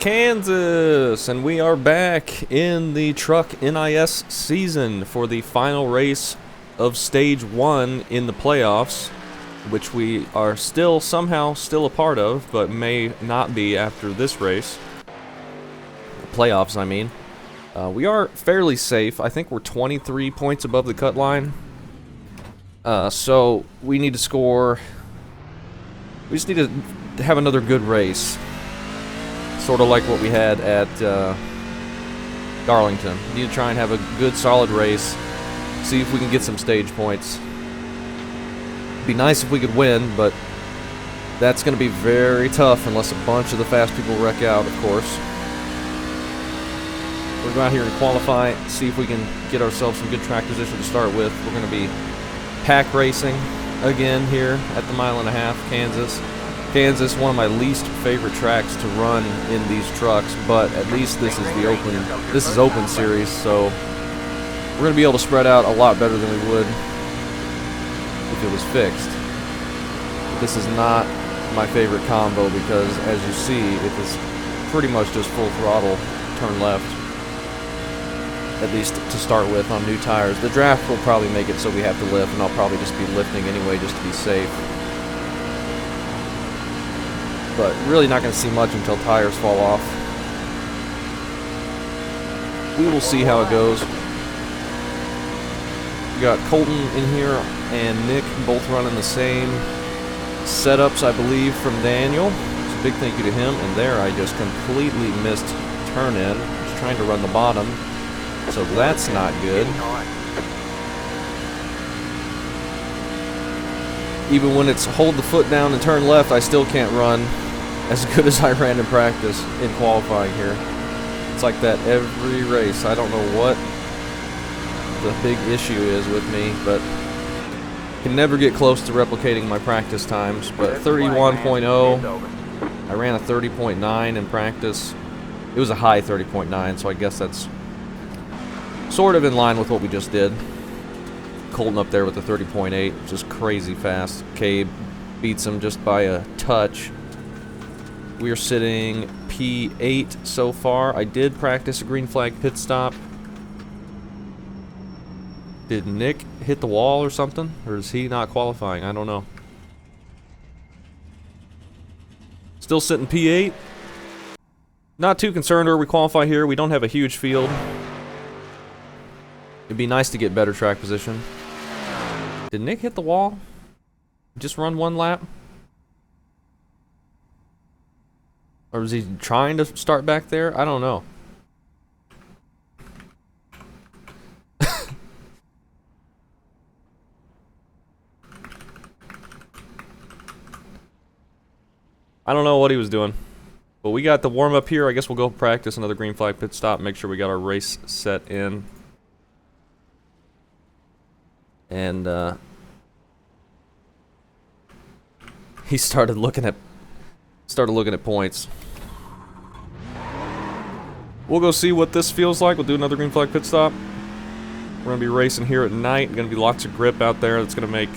Kansas, and we are back in the Truck NIS season for the final race of Stage 1 in the playoffs, which we are somehow still a part of, but may not be after this race. Playoffs, I mean. We are fairly safe. I think we're 23 points above the cut line. So we need to score. We just need to have another good race. Sort of like what we had at Darlington. We need to try and have a good, solid race. See if we can get some stage points. It'd be nice if we could win, but that's going to be very tough unless a bunch of the fast people wreck out, of course. We're going to go out here and qualify, see if we can get ourselves some good track position to start with. We're going to be pack racing again here at the 1.5 miles, Kansas. Kansas, one of my least favorite tracks to run in these trucks, but at least this is open series, so we're going to be able to spread out a lot better than we would if it was fixed. But this is not my favorite combo because, as you see, it is pretty much just full throttle turn left, at least to start with on new tires. The draft will probably make it so we have to lift, and I'll probably just be lifting anyway just to be safe. But really not going to see much until tires fall off. We will see how it goes. We got Colton in here and Nick both running the same setups, I believe, from Daniel. So big thank you to him. And there I just completely missed turn in. Just trying to run the bottom. So that's not good. Even when it's hold the foot down and turn left, I still can't run as good as I ran in practice in qualifying here. It's like that every race. I don't know what the big issue is with me, but can never get close to replicating my practice times. But 31.0, I ran a 30.9 in practice. It was a high 30.9, so I guess that's sort of in line with what we just did. Colton up there with the 30.8, just crazy fast. Cabe beats him just by a touch. We are sitting P8 so far. I did practice a green flag pit stop. Did Nick hit the wall or something? Or is he not qualifying? I don't know. Still sitting P8. Not too concerned where we qualify here. We don't have a huge field. It'd be nice to get better track position. Did Nick hit the wall? Just run one lap? Or was he trying to start back there? I don't know. I don't know what he was doing. But we got the warm-up here. I guess we'll go practice another green flag pit stop. Make sure we got our race set in. And he started looking at points. We'll go see what this feels like. We'll do another green flag pit stop. We're going to be racing here at night. Going to be lots of grip out there. That's going to make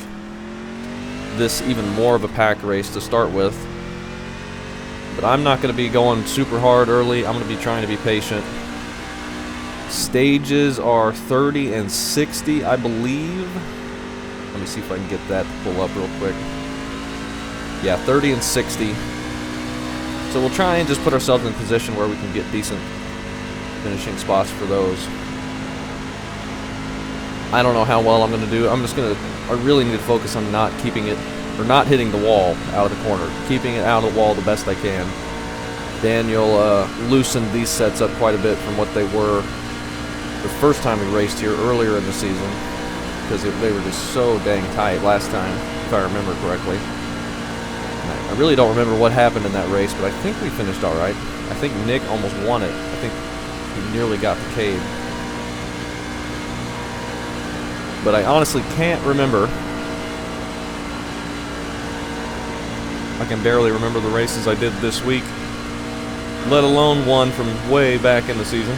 this even more of a pack race to start with. But I'm not going to be going super hard early. I'm going to be trying to be patient. Stages are 30 and 60, I believe. Let me see if I can get that to pull up real quick. Yeah, 30 and 60. So we'll try and just put ourselves in a position where we can get decent finishing spots for those. I don't know how well I'm going to do. I really need to focus on not keeping it, or not hitting the wall out of the corner. Keeping it out of the wall the best I can. Daniel loosened these sets up quite a bit from what they were the first time we raced here earlier in the season, because they were just so dang tight last time, if I remember correctly. I really don't remember what happened in that race, but I think we finished all right. I think Nick almost won it. I think he nearly got the cave. But I honestly can't remember. I can barely remember the races I did this week, let alone one from way back in the season.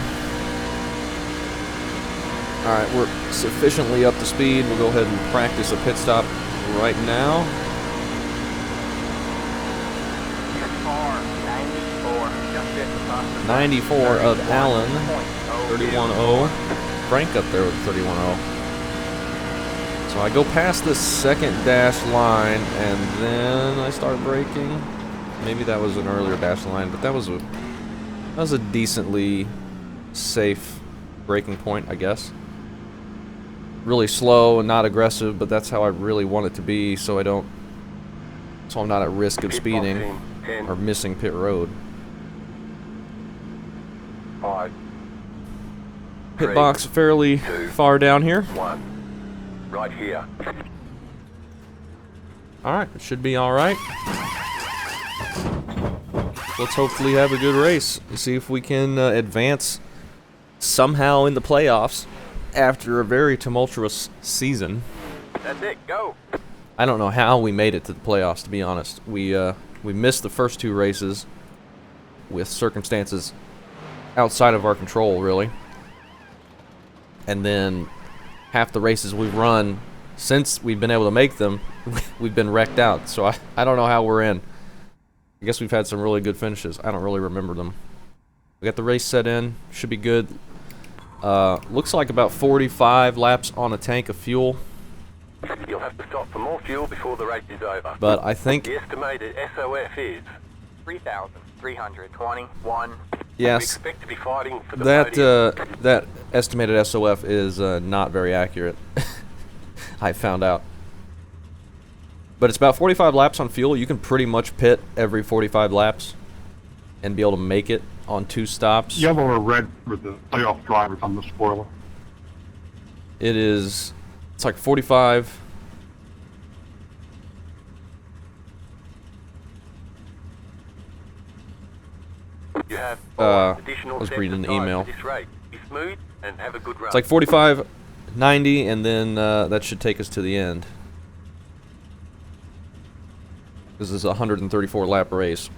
Alright, we're sufficiently up to speed. We'll go ahead and practice a pit stop right now. 94 of Allen, 31.0. Frank up there with 31.0. So I go past the second dash line, and then I start braking. Maybe that was an earlier dash line, but that was a decently safe braking point, I guess. Really slow and not aggressive, but that's how I really want it to be, so I'm not at risk of speeding or missing pit road. 5. Pit box fairly far down here. 1. Right here. Alright, it should be alright. Let's hopefully have a good race. See if we can advance somehow in the playoffs after a very tumultuous season. That's it, go! I don't know how we made it to the playoffs, to be honest. We missed the first 2 races with circumstances outside of our control, really. And then half the races we've run since we've been able to make them, we've been wrecked out. So I don't know how we're in. I guess we've had some really good finishes. I don't really remember them. We got the race set in. Should be good. Looks like about 45 laps on a tank of fuel. You'll have to stop for more fuel before the race is over. But I think... The estimated SOF is 3,321. Yes. We expect to be fighting for the podium. That estimated SOF is not very accurate. I found out. But it's about 45 laps on fuel. You can pretty much pit every 45 laps and be able to make it on 2 stops. Yellow or red for the playoff drivers on the spoiler. It's like 45. You have I additional was steps reading an aside email. for this race. Be smooth and have a good run. It's like 45, 90, and then that should take us to the end. This is a 134 lap race.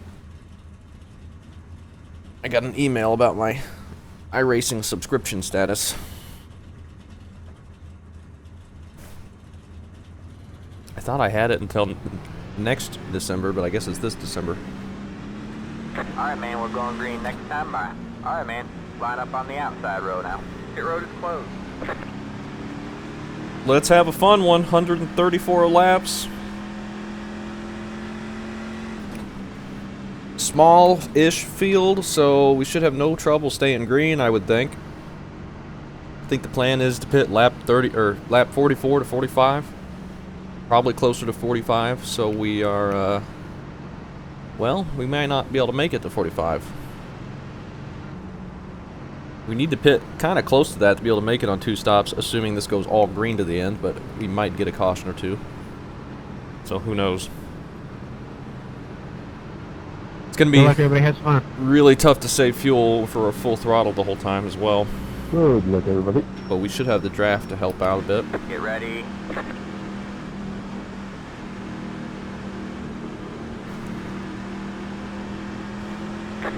I got an email about my iRacing subscription status. I thought I had it until next December, but I guess it's this December. Alright, man, we're going green next time by. Alright, man, line up on the outside road now. Pit road is closed. Let's have a fun one. 134 laps. Small-ish field, so we should have no trouble staying green, I would think. I think the plan is to pit lap 30 or lap 44 to 45. Probably closer to 45, so we are well, we might not be able to make it to 45. We need to pit kind of close to that to be able to make it on 2 stops, assuming this goes all green to the end, but we might get a caution or 2. So who knows? It's going to be Like everybody has fun. really tough to save fuel for a full throttle the whole time as well. Good luck, everybody. But we should have the draft to help out a bit. Get ready.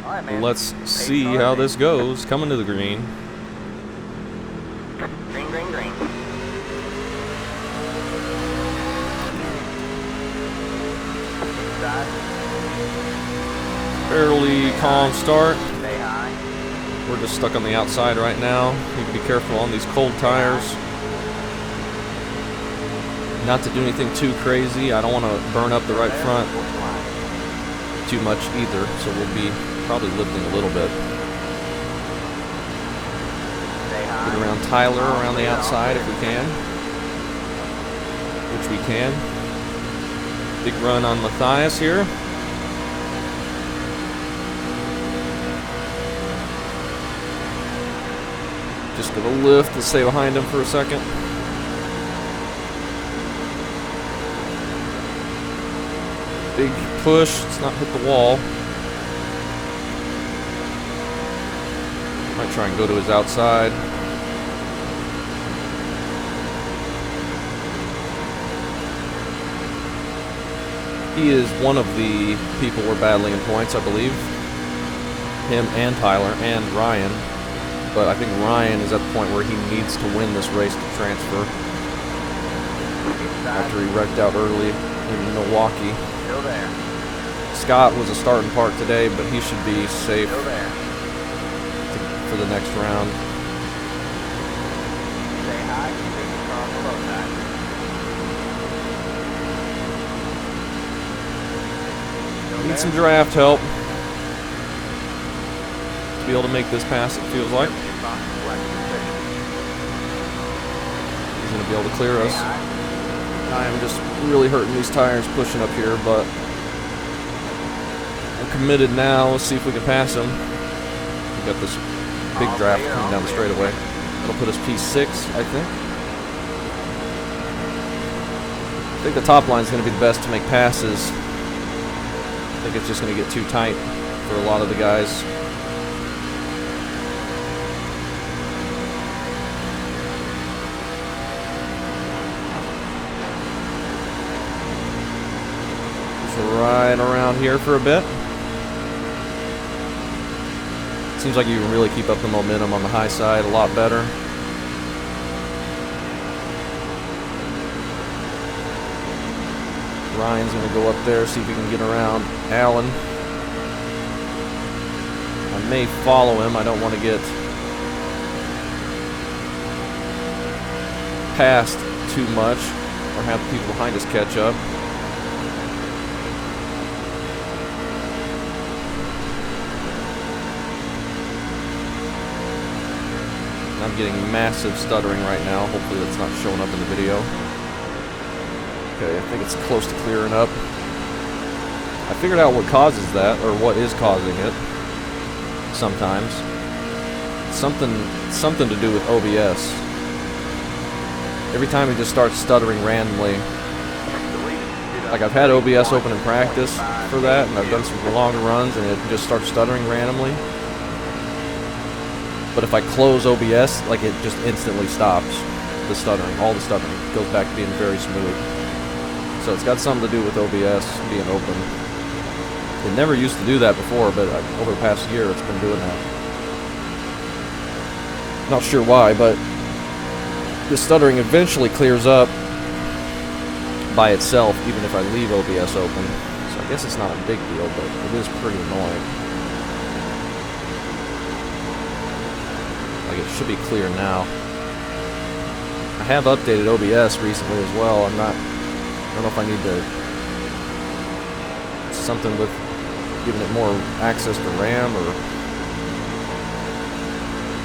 Alright, man. Let's see how this goes. Coming to the green. Green, green, green. Side. Fairly calm start. Stay high. We're just stuck on the outside right now. Need to be careful on these cold tires. Not to do anything too crazy. I don't want to burn up the right front too much either, so we'll be probably lifting a little bit. Get around Tyler around the outside if we can. Which we can. Big run on Matthias here. Just give a lift to stay behind him for a second. Big push, let's not hit the wall. Might try and go to his outside. He is one of the people we're battling in points, I believe. Him and Tyler and Ryan. But I think Ryan is at the point where he needs to win this race to transfer. After he wrecked out early in Milwaukee. Still there. Scott was a starting part today, but he should be safe Still there. for the next round. Say hi. Take the car on the low side. Still Need there? some draft help to be able to make this pass, it feels like. He's going to be able to clear us. I am just really hurting these tires pushing up here, but I'm committed now. Let's see if we can pass him. We got this big draft coming down the straightaway. That'll put us P6, I think. I think the top line is going to be the best to make passes. I think it's just going to get too tight for a lot of the guys. Right around here for a bit. Seems like you can really keep up the momentum on the high side a lot better. Ryan's going to go up there, see if he can get around Allen. I may follow him. I don't want to get past too much or have the people behind us catch up. I'm getting massive stuttering right now. Hopefully that's not showing up in the video. Okay, I think it's close to clearing up. I figured out what causes that, or what is causing it. Sometimes. Something to do with OBS. Every time it just starts stuttering randomly. Like I've had OBS open in practice for that, and I've done some longer runs, and it just starts stuttering randomly. But if I close OBS, like it just instantly stops the stuttering. All the stuttering goes back to being very smooth. So it's got something to do with OBS being open. It never used to do that before, but over the past year it's been doing that. Not sure why, but the stuttering eventually clears up by itself, even if I leave OBS open. So I guess it's not a big deal, but it is pretty annoying. Like it should be clear now. I have updated OBS recently as well. I don't know if I need to something with giving it more access to RAM, or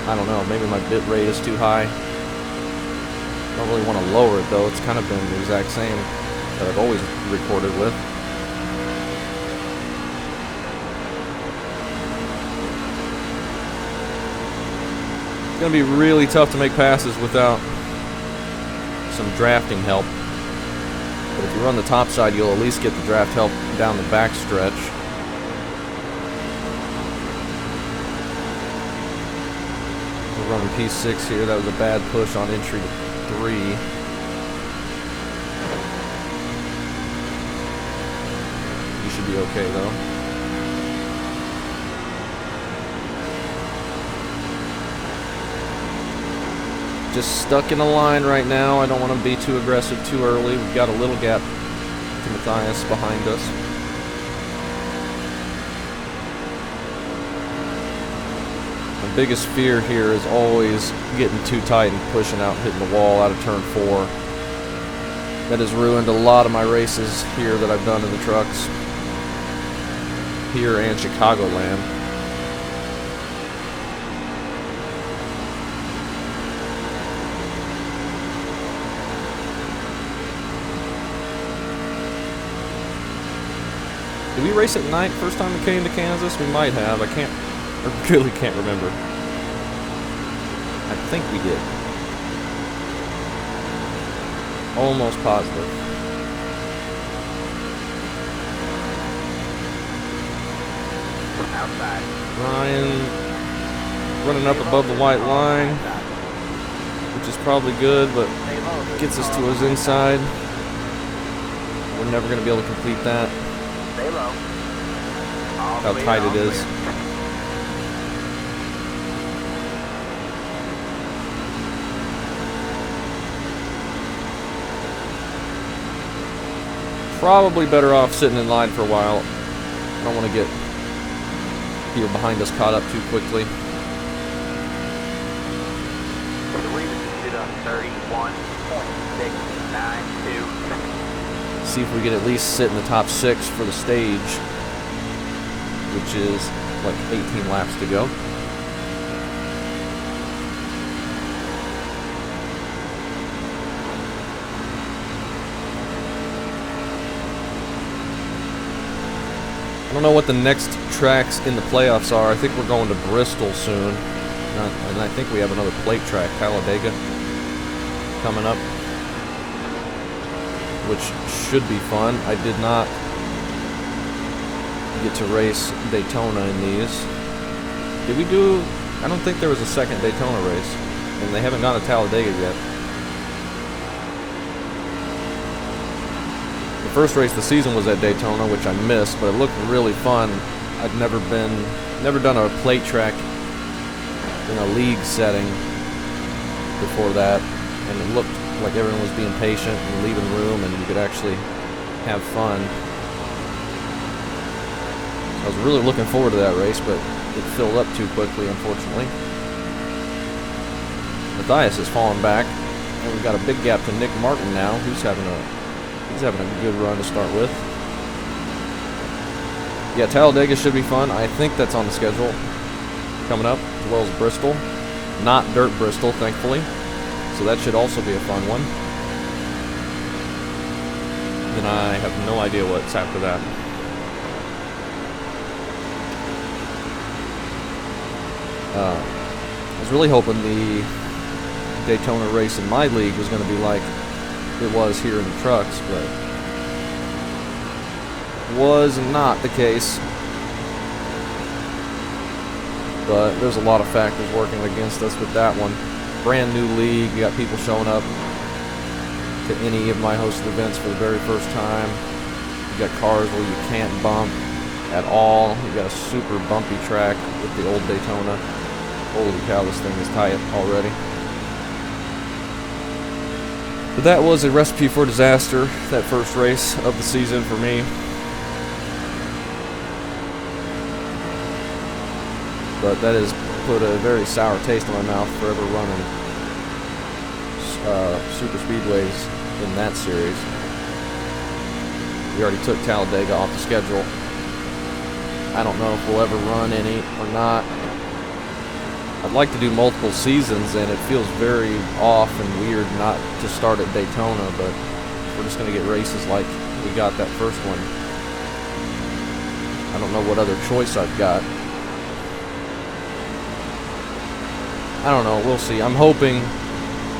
I don't know, maybe my bit rate is too high. I don't really want to lower it though. It's kind of been the exact same that I've always recorded with. It's going to be really tough to make passes without some drafting help. But if you run the top side, you'll at least get the draft help down the back stretch. We're running P6 here. That was a bad push on entry to 3. You should be okay though. Just stuck in a line right now. I don't want to be too aggressive too early. We've got a little gap to Matthias behind us. My biggest fear here is always getting too tight and pushing out, hitting the wall out of turn 4. That has ruined a lot of my races here that I've done in the trucks. Here and Chicagoland. Did we race at night first time we came to Kansas? We might have. I really can't remember. I think we did. Almost positive. Outside. Ryan running up above the white line, which is probably good, but gets us to his inside. We're never going to be able to complete that. Stay low. How tight it is. Probably better off sitting in line for a while. I don't want to get people behind us caught up too quickly. The lead is on 31.692. See if we can at least sit in the top 6 for the stage, which is like 18 laps to go. I don't know what the next tracks in the playoffs are. I think we're going to Bristol soon. And I think we have another plate track, Talladega, coming up, which should be fun. I did not get to race Daytona in these. Did we do... I don't think there was a second Daytona race, and they haven't gone to Talladega yet. The first race of the season was at Daytona, which I missed, but it looked really fun. I'd never done a plate track in a league setting before that, and it looked like everyone was being patient and leaving room, and you could actually have fun. I was really looking forward to that race, but it filled up too quickly, unfortunately. Matthias has fallen back, and we've got a big gap to Nick Martin now, who's having a good run to start with. Yeah, Talladega should be fun. I think that's on the schedule coming up, as well as Bristol. Not dirt Bristol, thankfully. So that should also be a fun one. Then I have no idea what's after that. I was really hoping the Daytona race in my league was going to be like it was here in the trucks, but was not the case. But there's a lot of factors working against us with that one. Brand new league, you got people showing up to any of my hosted events for the very first time. You got cars where you can't bump at all. You got a super bumpy track with the old Daytona. Holy cow, this thing is tight already. But that was a recipe for disaster, that first race of the season for me. But that has put a very sour taste in my mouth forever running super speedways in that series. We already took Talladega off the schedule. I don't know if we'll ever run any or not. I'd like to do multiple seasons, and it feels very off and weird not to start at Daytona, but we're just going to get races like we got that first one. I don't know what other choice I've got. I don't know, we'll see. I'm hoping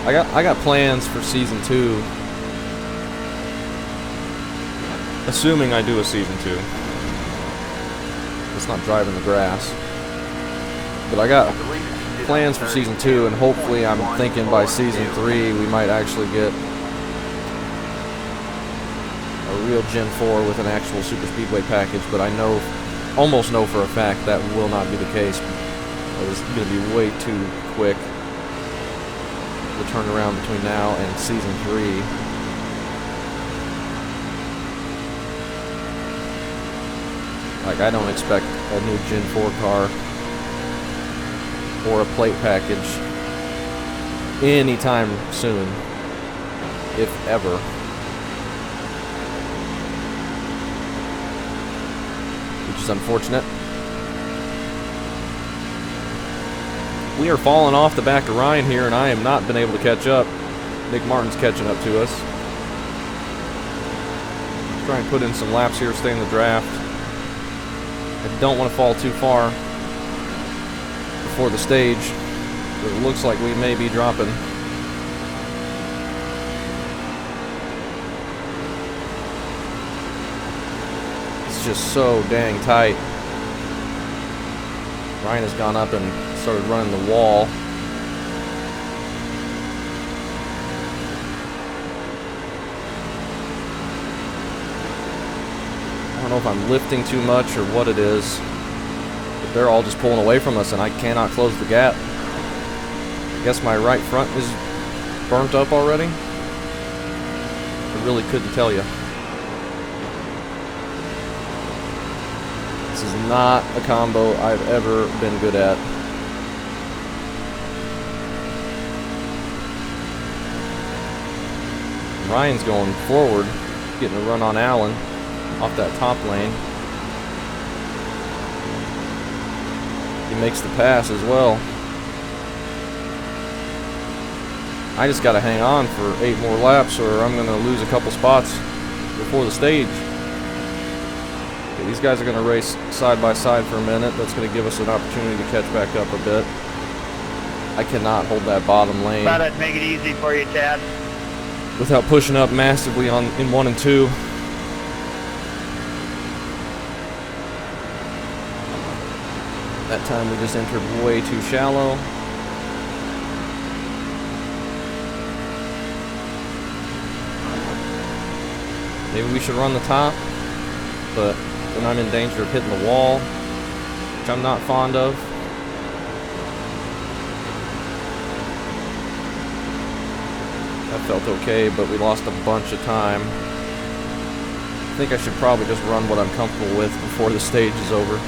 I got plans for season 2. Assuming I do a season 2. It's not driving the grass. But I got plans for season 2, and hopefully I'm thinking by season 3 we might actually get a real Gen 4 with an actual super speedway package, but I almost know for a fact that will not be the case. It's going to be way too quick the turnaround between now and season 3. Like, I don't expect a new Gen 4 car or a plate package anytime soon, if ever. Which is unfortunate. We are falling off the back of Ryan here, and I have not been able to catch up. Nick Martin's catching up to us. Try and put in some laps here, stay in the draft. I don't want to fall too far before the stage, but it looks like we may be dropping. It's just so dang tight. Ryan has gone up and started running the wall. I don't know if I'm lifting too much or what it is, but they're all just pulling away from us, and I cannot close the gap. I guess my right front is burnt up already. I really couldn't tell you. This is not a combo I've ever been good at. Ryan's going forward, getting a run on Allen off that top lane. He makes the pass as well. I just got to hang on for 8 more laps or I'm going to lose a couple spots before the stage. Okay, these guys are going to race side by side for a minute. That's going to give us an opportunity to catch back up a bit. I cannot hold that bottom lane. Try to make it easy for you, Chad. Without pushing up massively in 1 and 2. That time we just entered way too shallow. Maybe we should run the top, but then I'm in danger of hitting the wall, which I'm not fond of. That felt okay, but we lost a bunch of time. I think I should probably just run what I'm comfortable with before the stage is over.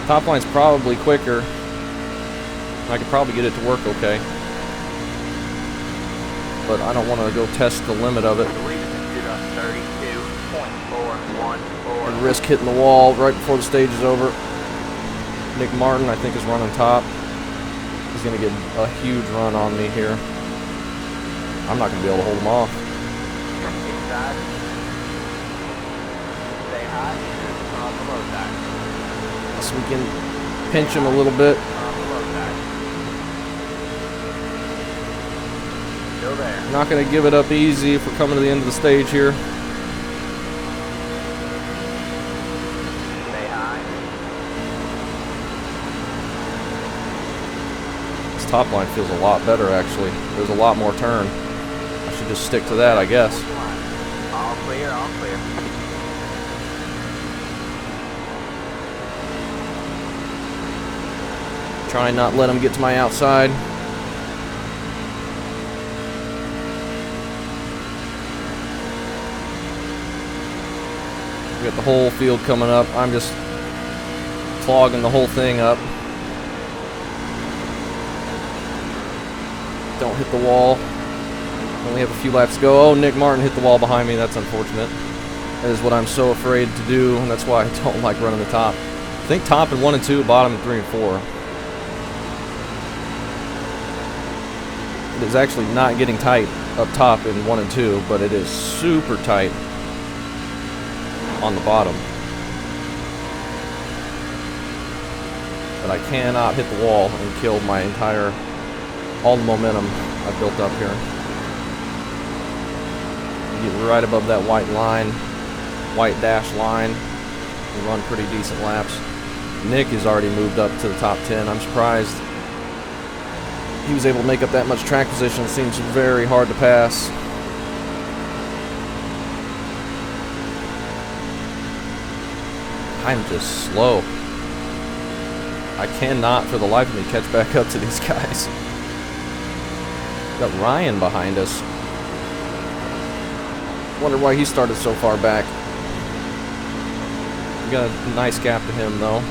Top line's probably quicker. I could probably get it to work okay. But I don't want to go test the limit of it. And risk hitting the wall right before the stage is over. Nick Martin, I think, is running top. He's going to get a huge run on me here. I'm not going to be able to hold him off. So we can pinch him a little bit. Not going to give it up easy if we're coming to the end of the stage here. Top line feels a lot better, actually. There's a lot more turn. I should just stick to that, I guess. All clear, all clear. Try and not let him get to my outside. We got the whole field coming up. I'm just clogging the whole thing up. Don't hit the wall. Only have a few laps to go. Oh, Nick Martin hit the wall behind me. That's unfortunate. That is what I'm so afraid to do, and that's why I don't like running the top. I think top in 1 and 2, bottom in 3 and 4. It is actually not getting tight up top in 1 and 2, but it is super tight on the bottom. But I cannot hit the wall and kill my entire... all the momentum I've built up here. Get right above that white line, white dash line, and run pretty decent laps. Nick has already moved up to the top 10. I'm surprised he was able to make up that much track position. It seems very hard to pass. I'm just slow. I cannot for the life of me catch back up to these guys. Got Ryan behind us. Wonder why he started so far back. We got a nice gap to him, though.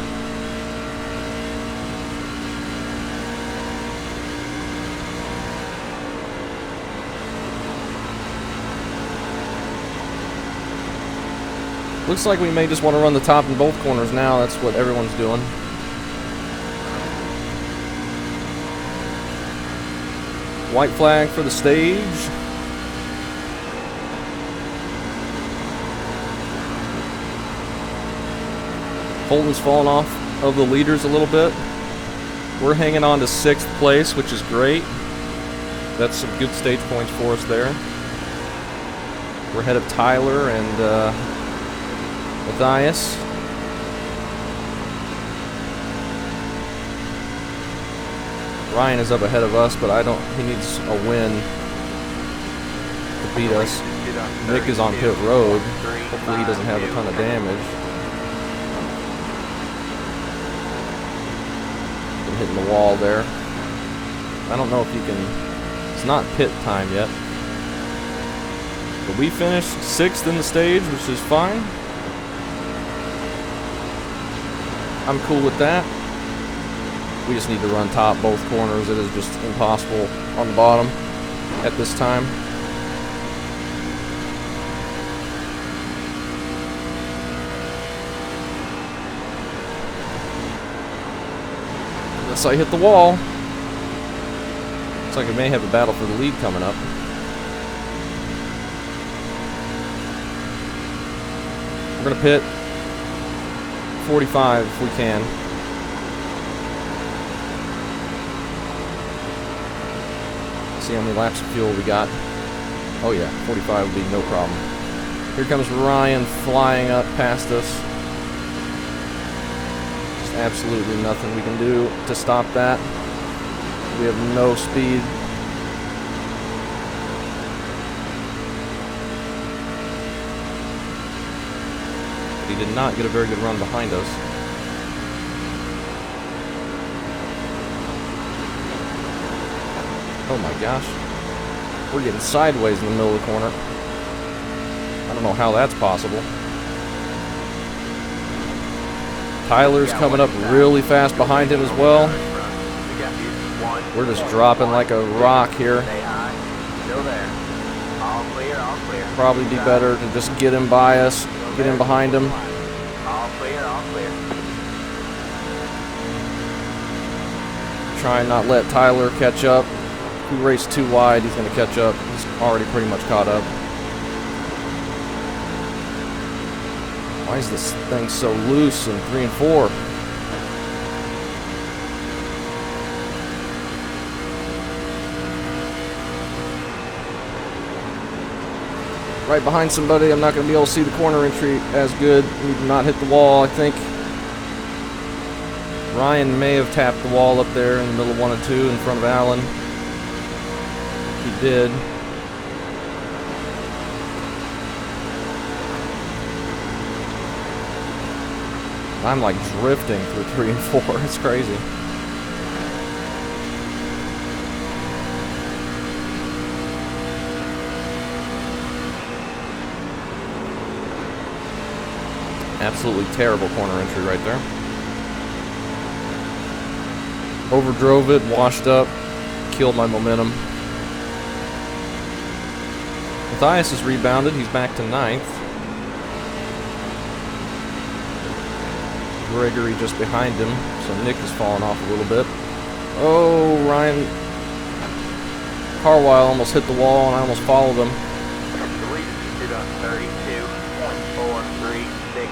Looks like we may just want to run the top in both corners now. That's what everyone's doing. White flag for the stage. Holden's fallen off of the leaders a little bit. We're hanging on to 6th place, which is great. That's some good stage points for us there. We're ahead of Tyler and Matthias. Ryan is up ahead of us, but he needs a win to beat us. Nick is on pit road. Hopefully he doesn't have a ton of damage. Been hitting the wall there. I don't know if you can... It's not pit time yet. But we finished 6th in the stage, which is fine. I'm cool with that. We just need to run top both corners. It is just impossible on the bottom at this time. Unless I hit the wall. Looks like I may have a battle for the lead coming up. We're gonna pit 45 if we can. See how many laps of fuel we got. Oh yeah, 45 would be no problem. Here comes Ryan flying up past us. Just absolutely nothing we can do to stop that. We have no speed. He did not get a very good run behind us. Oh my gosh. We're getting sideways in the middle of the corner. I don't know how that's possible. Tyler's coming up really fast behind him as well. We're just dropping like a rock here. Still there. All clear, all clear. Probably be better to just get him by us, get in behind him. All clear, all clear. Try and not let Tyler catch up. If we race too wide, he's going to catch up. He's already pretty much caught up. Why is this thing so loose in 3 and 4? Right behind somebody, I'm not going to be able to see the corner entry as good. We did not hit the wall, I think. Ryan may have tapped the wall up there in the middle of 1 and 2 in front of Alan. He did. I'm like drifting through 3 and 4. It's crazy. Absolutely terrible corner entry right there. Overdrove it, washed up, killed my momentum. Matthias has rebounded. He's back to 9th. Gregory just behind him, so Nick has fallen off a little bit. Oh, Ryan Carwile almost hit the wall and I almost followed him. The lead is on 32.436.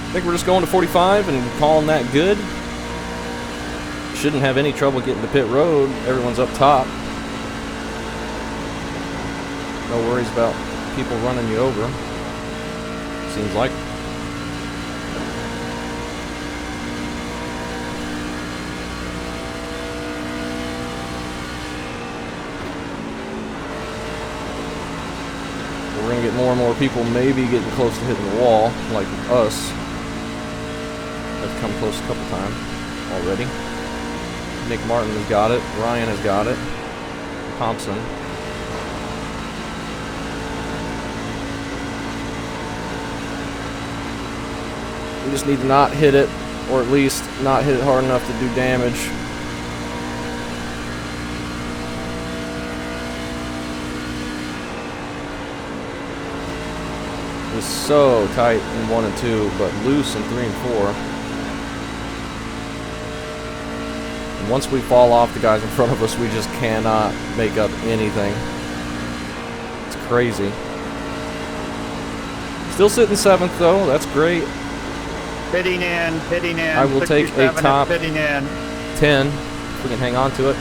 I think we're just going to 45 and calling that good. Shouldn't have any trouble getting to pit road. Everyone's up top. No worries about people running you over. Seems like. We're going to get more and more people maybe getting close to hitting the wall, like us. Have come close a couple times already. Nick Martin has got it. Ryan has got it. Thompson. We just need to not hit it, or at least not hit it hard enough to do damage. It was so tight in 1 and 2, but loose in 3 and 4. Once we fall off the guys in front of us, we just cannot make up anything. It's crazy. Still sitting 7th though, that's great. Pitting in, pitting in. I will take a 67 top is pitting in. 10 if we can hang on to it.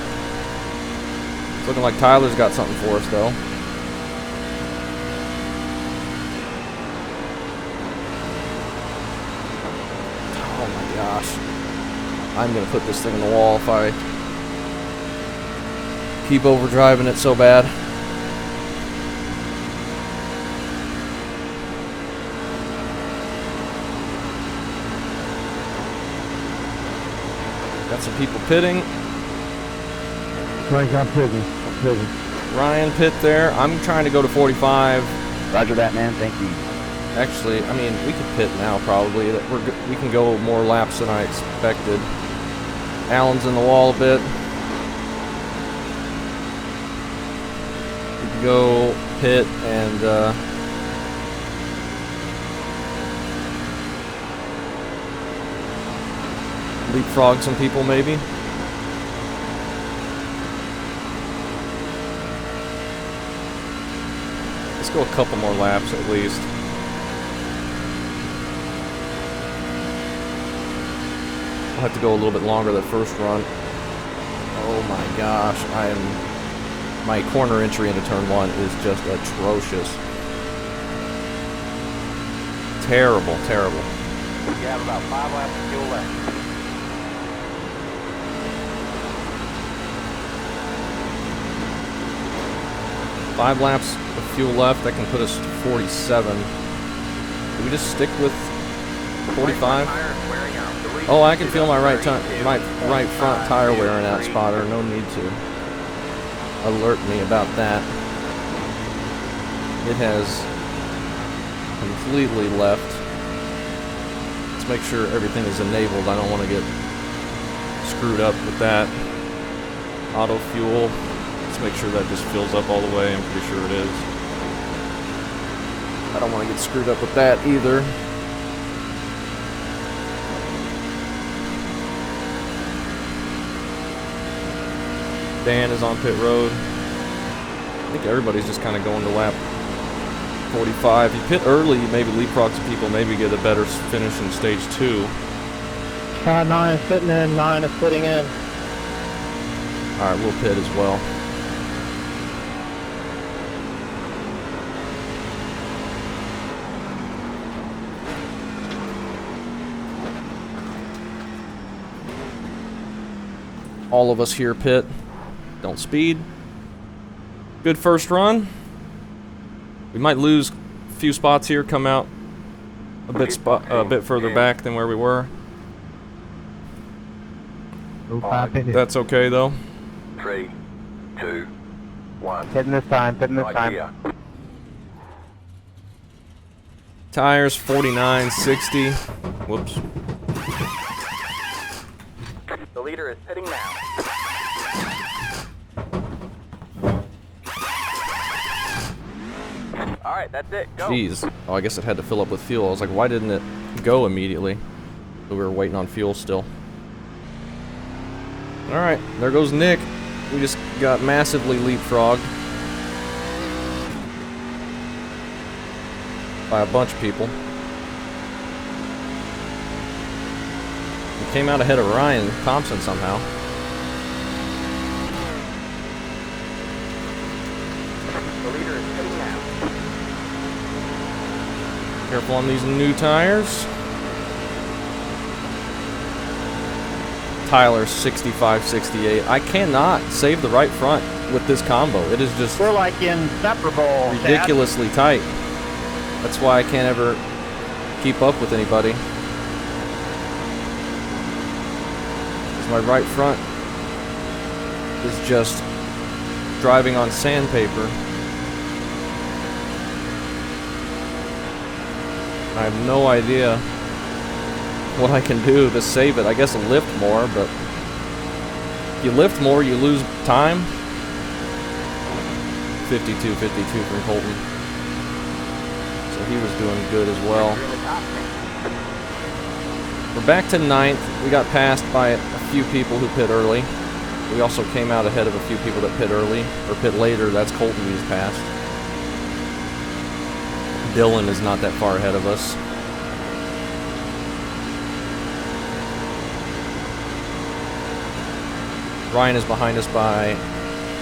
It's looking like Tyler's got something for us though. Oh my gosh. I'm going to put this thing in the wall if I keep overdriving it so bad. Got some people pitting. Frank, I'm pitting. Ryan pit there. I'm trying to go to 45. Roger that, man. Thank you. Actually, I mean, we can pit now probably. We can go more laps than I expected. Allen's in the wall a bit. We can go pit and leapfrog some people maybe. Let's go a couple more laps at least. I'll have to go a little bit longer that first run. Oh my gosh, my corner entry into turn 1 is just atrocious. Terrible, terrible. You have about 5 laps of fuel left. Five laps of fuel left. That can put us to 47. Do we just stick with 45? Oh, I can feel my right front tire wearing out, Spotter. No need to alert me about that. It has completely left. Let's make sure everything is enabled. I don't want to get screwed up with that. Auto fuel. Let's make sure that just fills up all the way. I'm pretty sure it is. I don't want to get screwed up with that either. Dan is on pit road. I think everybody's just kind of going to lap 45. You pit early, you maybe leapfrog some people, maybe get a better finish in stage 2. 9 is fitting in, 9 is fitting in. Alright, we'll pit as well. All of us here pit. Don't speed. Good first run. We might lose a few spots here, come out a bit further back than where we were. That's okay though. 3, 2, 1. Hitting this time. Idea. Tires 49, 60. Whoops. The leader is pitting now. Alright, that's it. Go. Jeez. Oh, I guess it had to fill up with fuel. I was like, why didn't it go immediately? So we were waiting on fuel still. Alright, there goes Nick. We just got massively leapfrogged by a bunch of people. We came out ahead of Ryan Thompson somehow. The leader is pitting now. Careful on these new tires. Tyler 65, 68. I cannot save the right front with this combo. It is just We're like inseparable. ridiculously tight. That's why I can't ever keep up with anybody. 'Cause my right front is just driving on sandpaper. I have no idea what I can do to save it. I guess lift more, but if you lift more, you lose time. 52, 52 from Colton. So he was doing good as well. We're back to 9th. We got passed by a few people who pit early. We also came out ahead of a few people that pit early, or pit later. That's Colton who's passed. Dylan is not that far ahead of us. Ryan is behind us by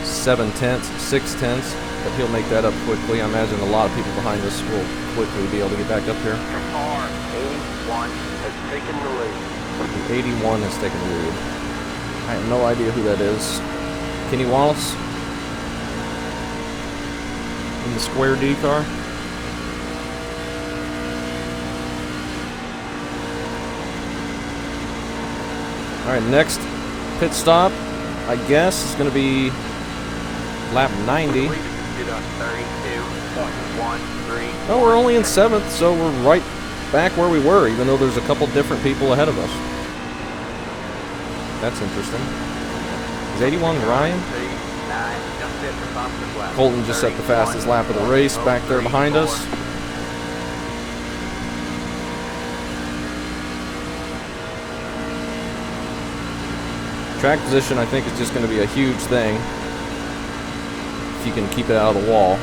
6 tenths, but he'll make that up quickly. I imagine a lot of people behind us will quickly be able to get back up here. Car 81 has taken the lead. 81 has taken the lead. I have no idea who that is. Kenny Wallace? In the Square D car? Alright, next Pit stop, I guess, is going to be lap 90. Did a 32.13. No, we're only in 7th, so we're right back where we were, even though there's a couple different people ahead of us. That's interesting. Is 81 Ryan? Colton just set the fastest lap of the race back there behind us. Track position, I think, is just going to be a huge thing if you can keep it out of the wall.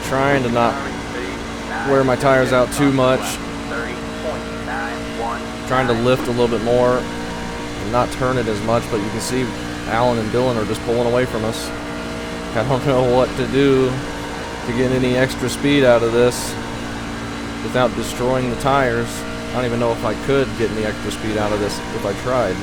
Trying to not wear my tires out too much. Trying to lift a little bit more and not turn it as much, but you can see Alan and Dylan are just pulling away from us. I don't know what to do to get any extra speed out of this without destroying the tires. I don't even know if I could get any extra speed out of this if I tried.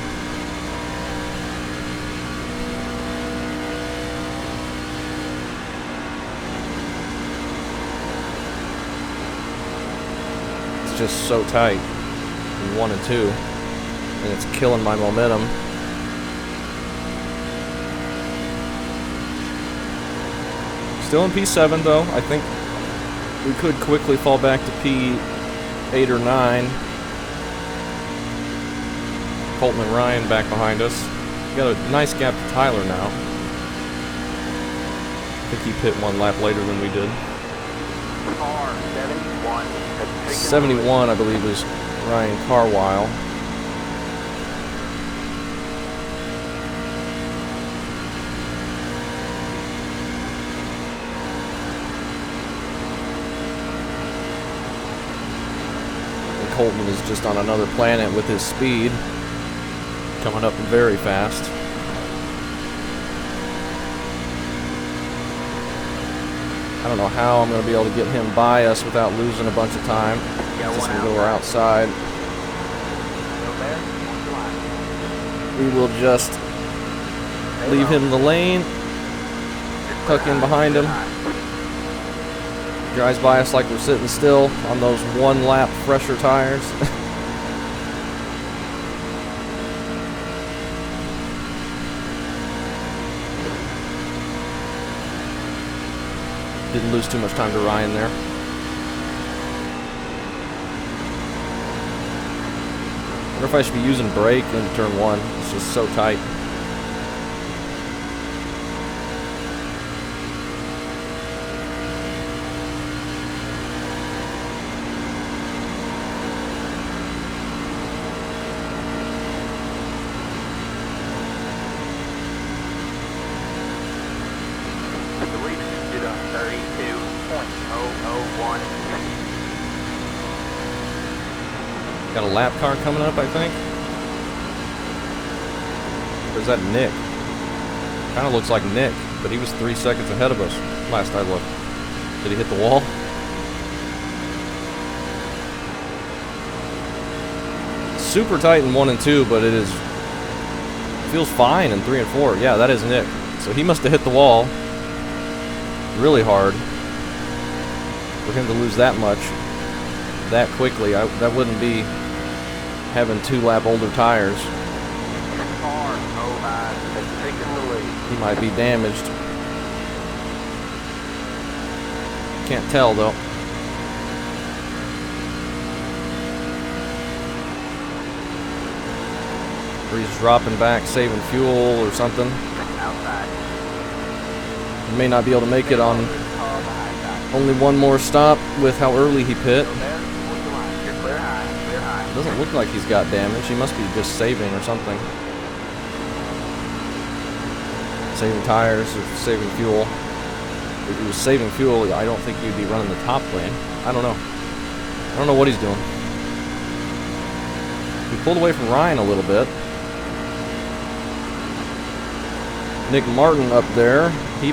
Just so tight in 1 and 2, and it's killing my momentum. Still in P7 though. I think we could quickly fall back to P8 or 9. Colton and Ryan back behind us. We got a nice gap to Tyler now. I think he pit 1 lap later than we did. 71, I believe, is Ryan Carwile. And Colton is just on another planet with his speed, coming up very fast. I don't know how I'm going to be able to get him by us without losing a bunch of time. Just going to go outside. We will just leave him in the lane, tuck in behind him. Drives by us like we're sitting still on those 1 lap fresher tires. Didn't lose too much time to Ryan there. I wonder if I should be using brake in turn 1. It's just so tight. Got a lap car coming up, I think. Or is that Nick? Kind of looks like Nick, but he was 3 seconds ahead of us last I looked. Did he hit the wall? Super tight in 1 and 2, but it feels fine in 3 and 4. Yeah, that is Nick. So he must have hit the wall really hard for him to lose that much that quickly. That wouldn't be having 2 lap older tires. He might be damaged. Can't tell though. Or he's dropping back, saving fuel or something. He may not be able to make it on only 1 more stop with how early he pit. Doesn't look like he's got damage. He must be just saving or something. Saving tires or saving fuel. If he was saving fuel, I don't think he'd be running the top lane. I don't know. I don't know what he's doing. He pulled away from Ryan a little bit. Nick Martin up there, he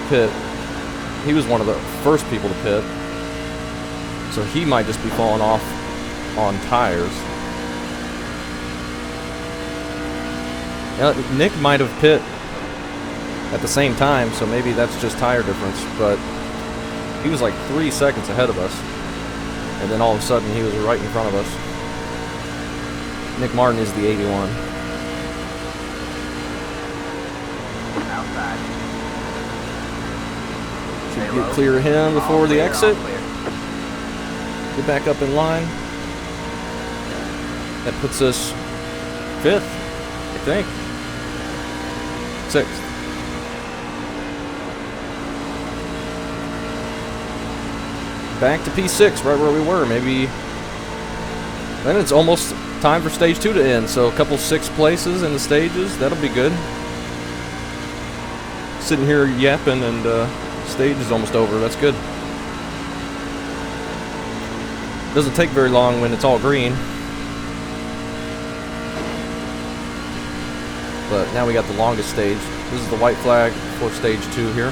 was one of the first people to pit. So he might just be falling off on tires. Nick might have pit at the same time, so maybe that's just tire difference, but he was like 3 seconds ahead of us, and then all of a sudden he was right in front of us. Nick Martin is the 81. Outside. Should get clear of him before the exit. Get back up in line. That puts us 5th, I think. 6th. Back to P6, right where we were. Maybe then it's almost time for stage 2 to end. So a couple 6th places in the stages. That'll be good. Sitting here yapping, and stage is almost over. That's good. Doesn't take very long when it's all green. But now we got the longest stage. This is the white flag for stage 2 here.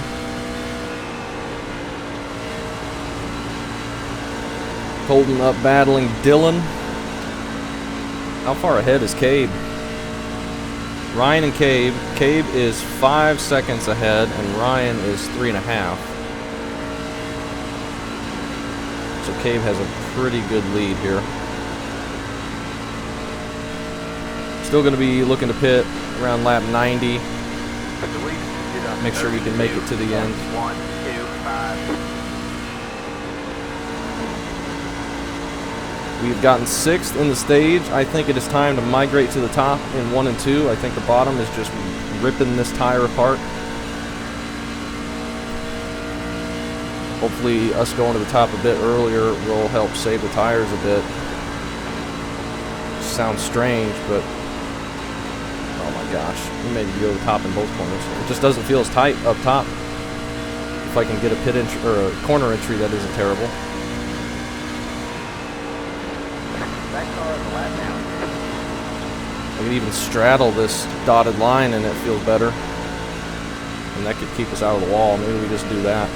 Holding up, battling Dylan. How far ahead is Cabe? Ryan and Cabe. Cabe is 5 seconds ahead, and Ryan is 3.5. So Cabe has a pretty good lead here. Still going to be looking to pit around lap 90. Make sure we can make it to the end. 1, 2, 5. We've gotten 6th in the stage. I think it is time to migrate to the top in 1 and 2. I think the bottom is just ripping this tire apart. Hopefully us going to the top a bit earlier will help save the tires a bit. Sounds strange, but oh my gosh, we made it go to the top in both corners. It just doesn't feel as tight up top. If I can get a pit entry or a corner entry, that isn't terrible. I can even straddle this dotted line and it feels better. And that could keep us out of the wall. Maybe we just do that.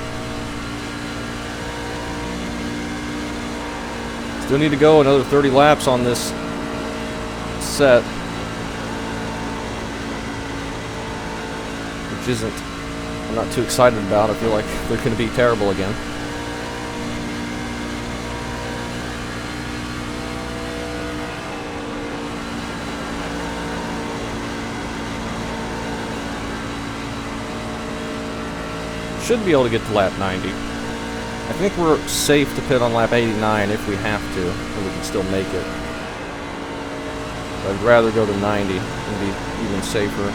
Still need to go another 30 laps on this set. Which I'm not too excited about. I feel like they're going to be terrible again. Should be able to get to lap 90. I think we're safe to pit on lap 89 if we have to, and we can still make it. But I'd rather go to 90 and be even safer.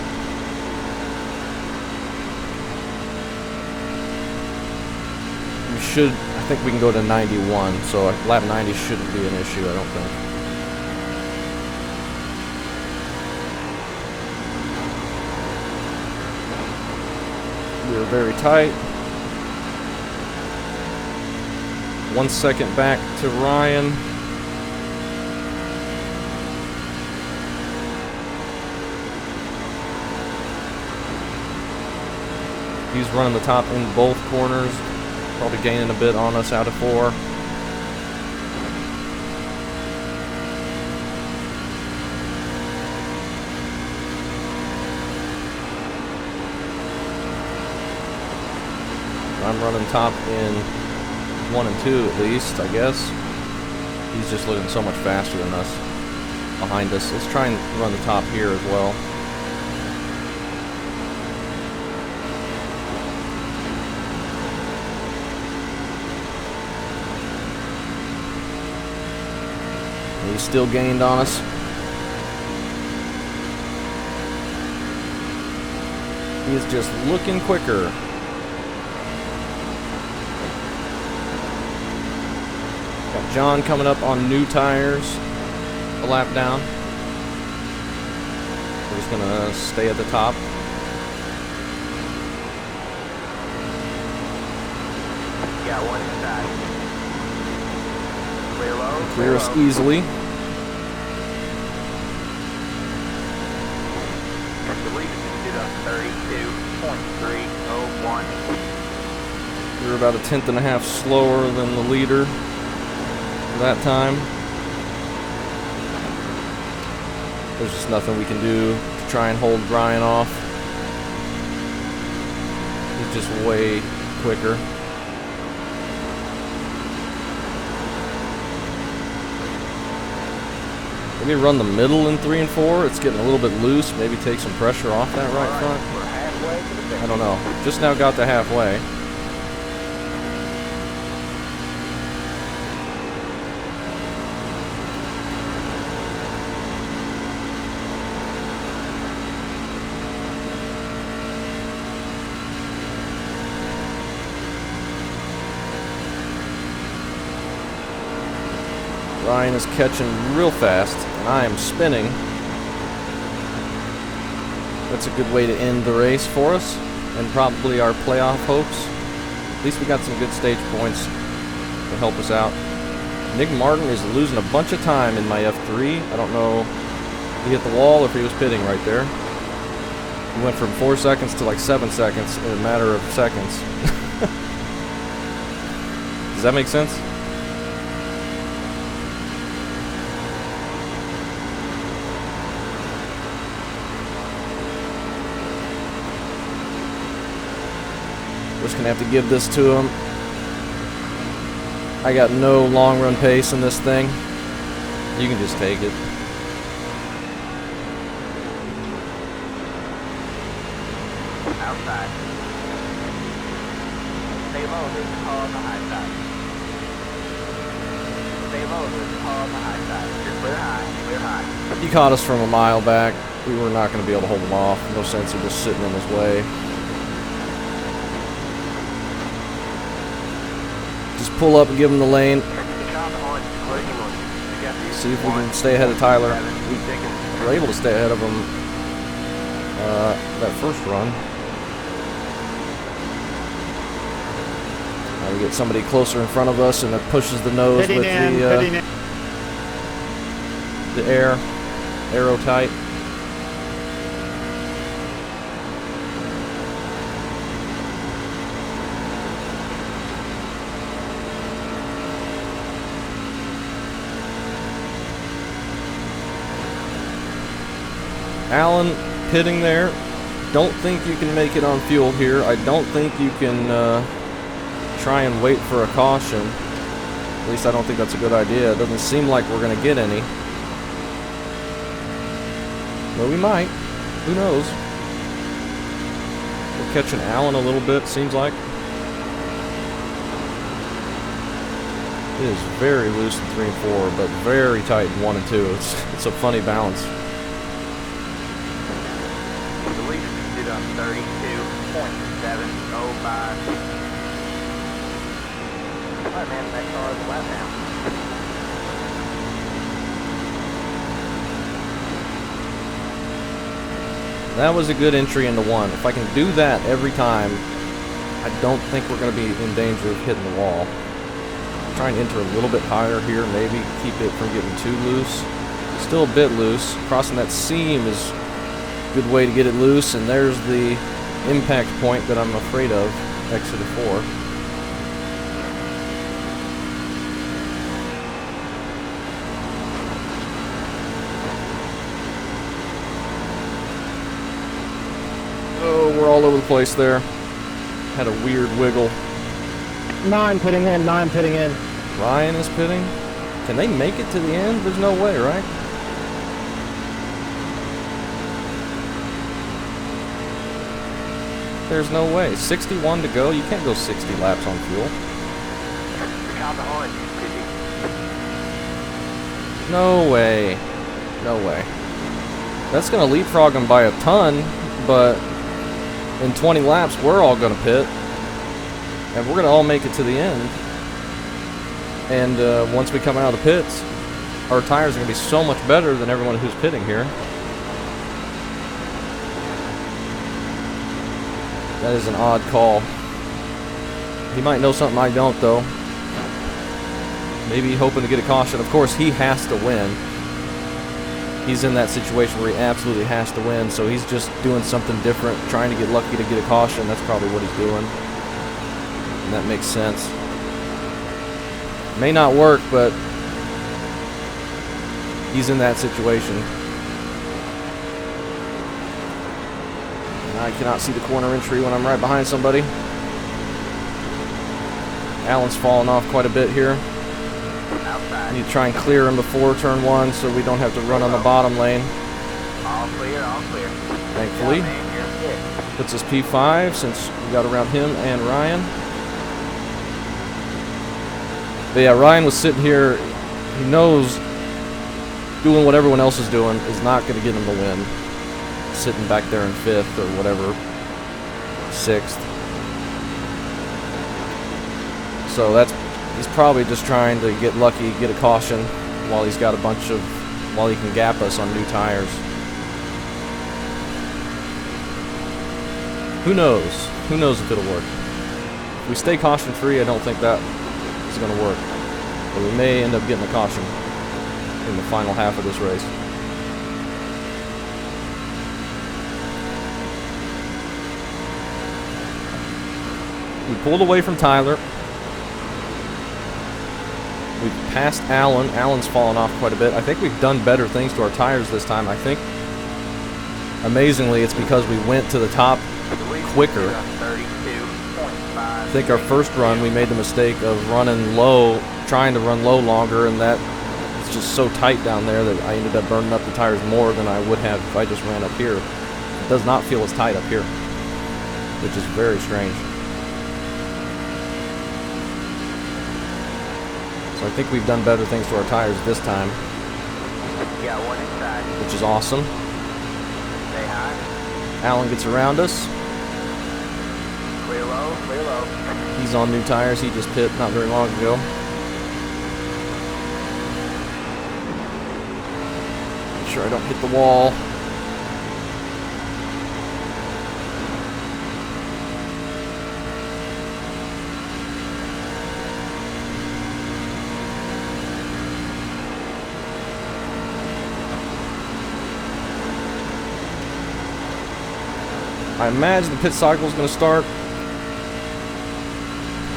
I think we can go to 91, so lap 90 shouldn't be an issue, I don't think. We're very tight. 1 second back to Ryan. He's running the top in both corners. Probably gaining a bit on us out of 4. I'm running top in 1 and 2 at least, I guess. He's just looking so much faster than us behind us. Let's try and run the top here as well. He's still gained on us. He is just looking quicker. Got John coming up on new tires, a lap down. We're just gonna stay at the top. Got one inside. Clear low. Clear us easily. The lead is 32.301. We're about a 1/10 and a half slower than the leader that time. There's just nothing we can do to try and hold Brian off. just way quicker. Maybe run the middle in 3 and 4. It's getting a little bit loose. Maybe take some pressure off that right front. We're halfway to the finish. I don't know. Just now got to halfway. Ryan is catching real fast, and I am spinning. That's a good way to end the race for us, and probably our playoff hopes. At least we got some good stage points to help us out. Nick Martin is losing a bunch of time in my F3. I don't know if he hit the wall or if he was pitting right there. He went from 4 seconds to like 7 seconds in a matter of seconds. Does that make sense? Just gonna have to give this to him. I got no long run pace in this thing. You can just take it. Outside. Stay low, there's a car on the high side. Stay low, there's a car on the high side. You're clear high, clear high. He caught us from a mile back. We were not gonna be able to hold him off. No sense of just sitting in his way. Just pull up and give him the lane. See if we can stay ahead of Tyler. We were able to stay ahead of him that first run. Now we get somebody closer in front of us, and it pushes the nose with the arrow tight. Allen pitting there. Don't think you can make it on fuel here. I don't think you can try and wait for a caution. At least I don't think that's a good idea. It doesn't seem like we're going to get any. But we might. Who knows? We're catching Allen a little bit, seems like. It is very loose in 3 and 4, but very tight in 1 and 2. It's a funny balance. 32.705. Alright, man, that car is a lap now. That was a good entry into 1. If I can do that every time, I don't think we're going to be in danger of hitting the wall. Try and enter a little bit higher here, maybe keep it from getting too loose. Still a bit loose. Crossing that seam is good way to get it loose, and there's the impact point that I'm afraid of, exit of 4. Oh, we're all over the place there. Had a weird wiggle. 9 pitting in, 9 pitting in. Ryan is pitting. Can they make it to the end? There's no way, right? There's no way. 61 to go. You can't go 60 laps on fuel. No way. No way. That's going to leapfrog him by a ton, but in 20 laps, we're all going to pit. And we're going to all make it to the end. And once we come out of the pits, our tires are going to be so much better than everyone who's pitting here. That is an odd call. He might know something I don't, though. Maybe hoping to get a caution. Of course, he has to win. He's in that situation where he absolutely has to win, so he's just doing something different, trying to get lucky to get a caution. That's probably what he's doing. And that makes sense. May not work, but he's in that situation. I cannot see the corner entry when I'm right behind somebody. Alan's falling off quite a bit here. Outside. Need to try and clear him before turn 1 so we don't have to run on the bottom lane. All clear, all clear. Thankfully. Yeah, man, you're good. Puts us P5 since we got around him and Ryan. But yeah, Ryan was sitting here. He knows doing what everyone else is doing is not going to get him the win. Sitting back there in 5th or whatever, 6th. So he's probably just trying to get lucky, get a caution while he's got while he can gap us on new tires. Who knows? Who knows if it'll work? If we stay caution free, I don't think that is going to work. But we may end up getting a caution in the final half of this race. We pulled away from Tyler. We've passed Alan. Alan's fallen off quite a bit. I think we've done better things to our tires this time. I think, amazingly, it's because we went to the top quicker. I think our first run we made the mistake of running low, trying to run low longer, and that it's just so tight down there that I ended up burning up the tires more than I would have if I just ran up here. It does not feel as tight up here, which is very strange. So I think we've done better things to our tires this time, Yeah, one inside. which is awesome. Stay high. Alan gets around us. Clear low, clear low. He's on new tires. He just pit not very long ago. Make sure I don't hit the wall. I imagine the pit cycle is going to start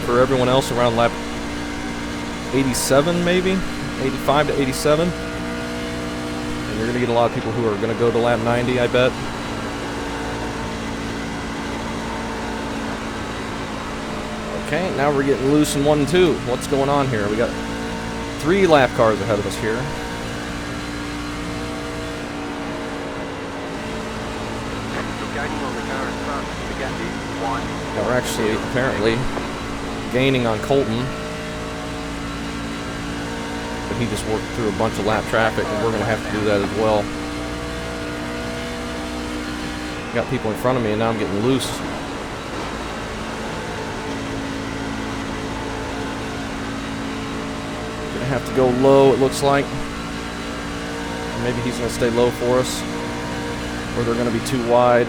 for everyone else around lap 87, maybe 85 to 87, and you're going to get a lot of people who are going to go to lap 90, I bet. Okay, now we're getting loose in 1 and 2. What's going on here? We got 3 lap cars ahead of us here. And we're actually apparently gaining on Colton, but he just worked through a bunch of lap traffic, and we're going to have to do that as well. Got people in front of me, and now I'm getting loose. Gonna have to go low, it looks like. Or maybe he's going to stay low for us, or they're going to be too wide.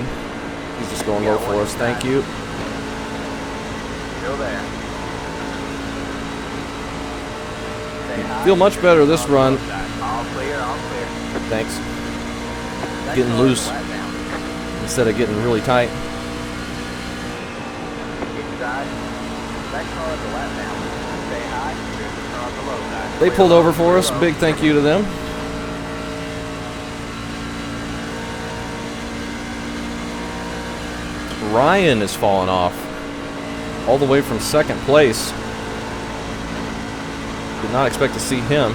He's just going low for us. Thank you. Still there. Feel much better this run. All clear, all clear. Thanks. Getting loose instead of getting really tight. Inside. That car at the lap down. Stay high. Here's the car on the low side. They pulled over for us. Big thank you to them. Ryan is falling off all the way from 2nd place. Did not expect to see him.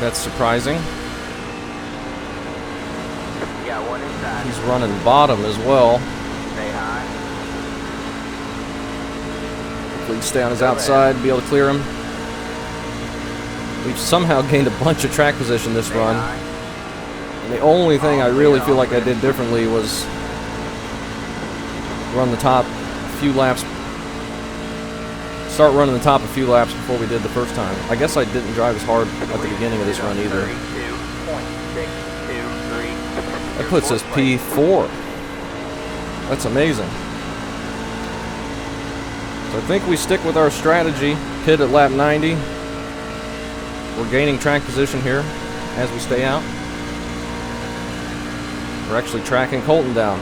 That's surprising. Got one inside. He's running bottom as well. Stay high. Hopefully he can stay on his outside, be able to clear him. We've somehow gained a bunch of track position this run. And the only thing I really feel like I did differently was run the top a few laps. Start running the top a few laps before we did the first time. I guess I didn't drive as hard at the beginning of this run either. 32.623. That puts us P4. That's amazing. So I think we stick with our strategy. Pit at lap 90. We're gaining track position here as we stay out. We're actually tracking Colton down.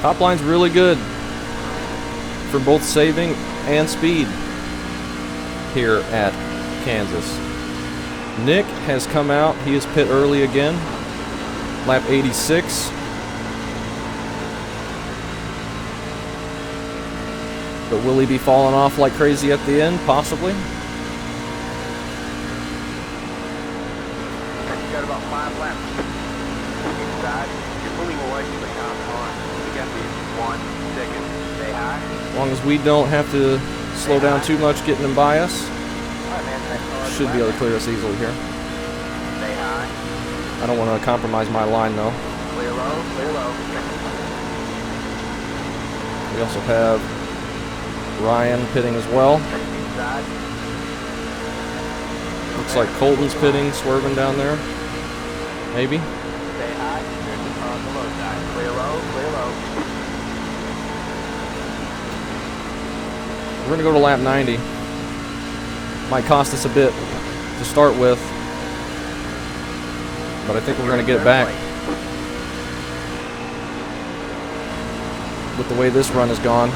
Top line's really good for both saving and speed here at Kansas. Nick has come out. He is pit early again. Lap 86. But will he be falling off like crazy at the end? Possibly. Got about 5 laps. Inside, you're pulling away from the car. We got these 1 second. Stay high. As long as we don't have to slow down too much getting them by us, Alright, man. Next car. should be able to clear us easily here. Stay high. I don't want to compromise my line though. Clear low. Clear low. We also have Ryan pitting as well. Inside. Looks like Colton's pitting, swerving down there. Maybe. Stay high. There's the car on the low side. Clear low. Clear low. We're going to go to lap 90. Might cost us a bit to start with, but I think we're going to get it back. With the way this run has gone.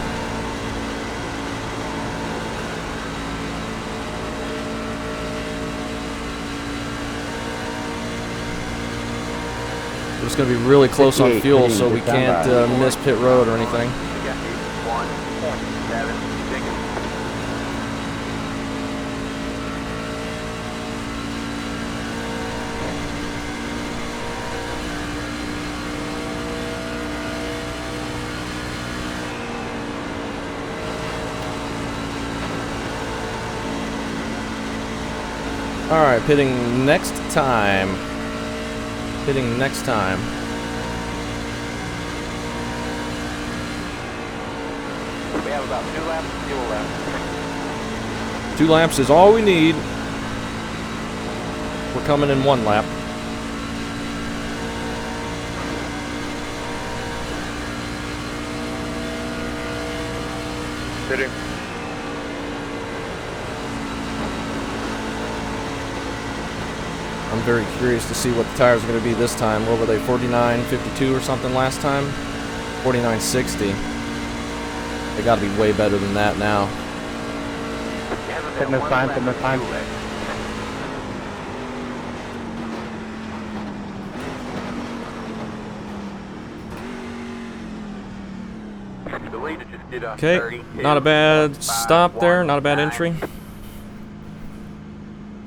We're just going to be really close on fuel, so we can't miss pit road or anything. We got these 1.7 seconds. Alright, pitting next time. Pitting next time. We have about 2 laps of fuel left. 2 laps is all we need. We're coming in 1 lap. Sitting. I'm very curious to see what the tires are going to be this time. What were they, 49.52 or something last time? 49.60. They got to be way better than that now. Fitness time, fitness time. The leader just did a Okay, 30. not a bad stop there, not a bad entry.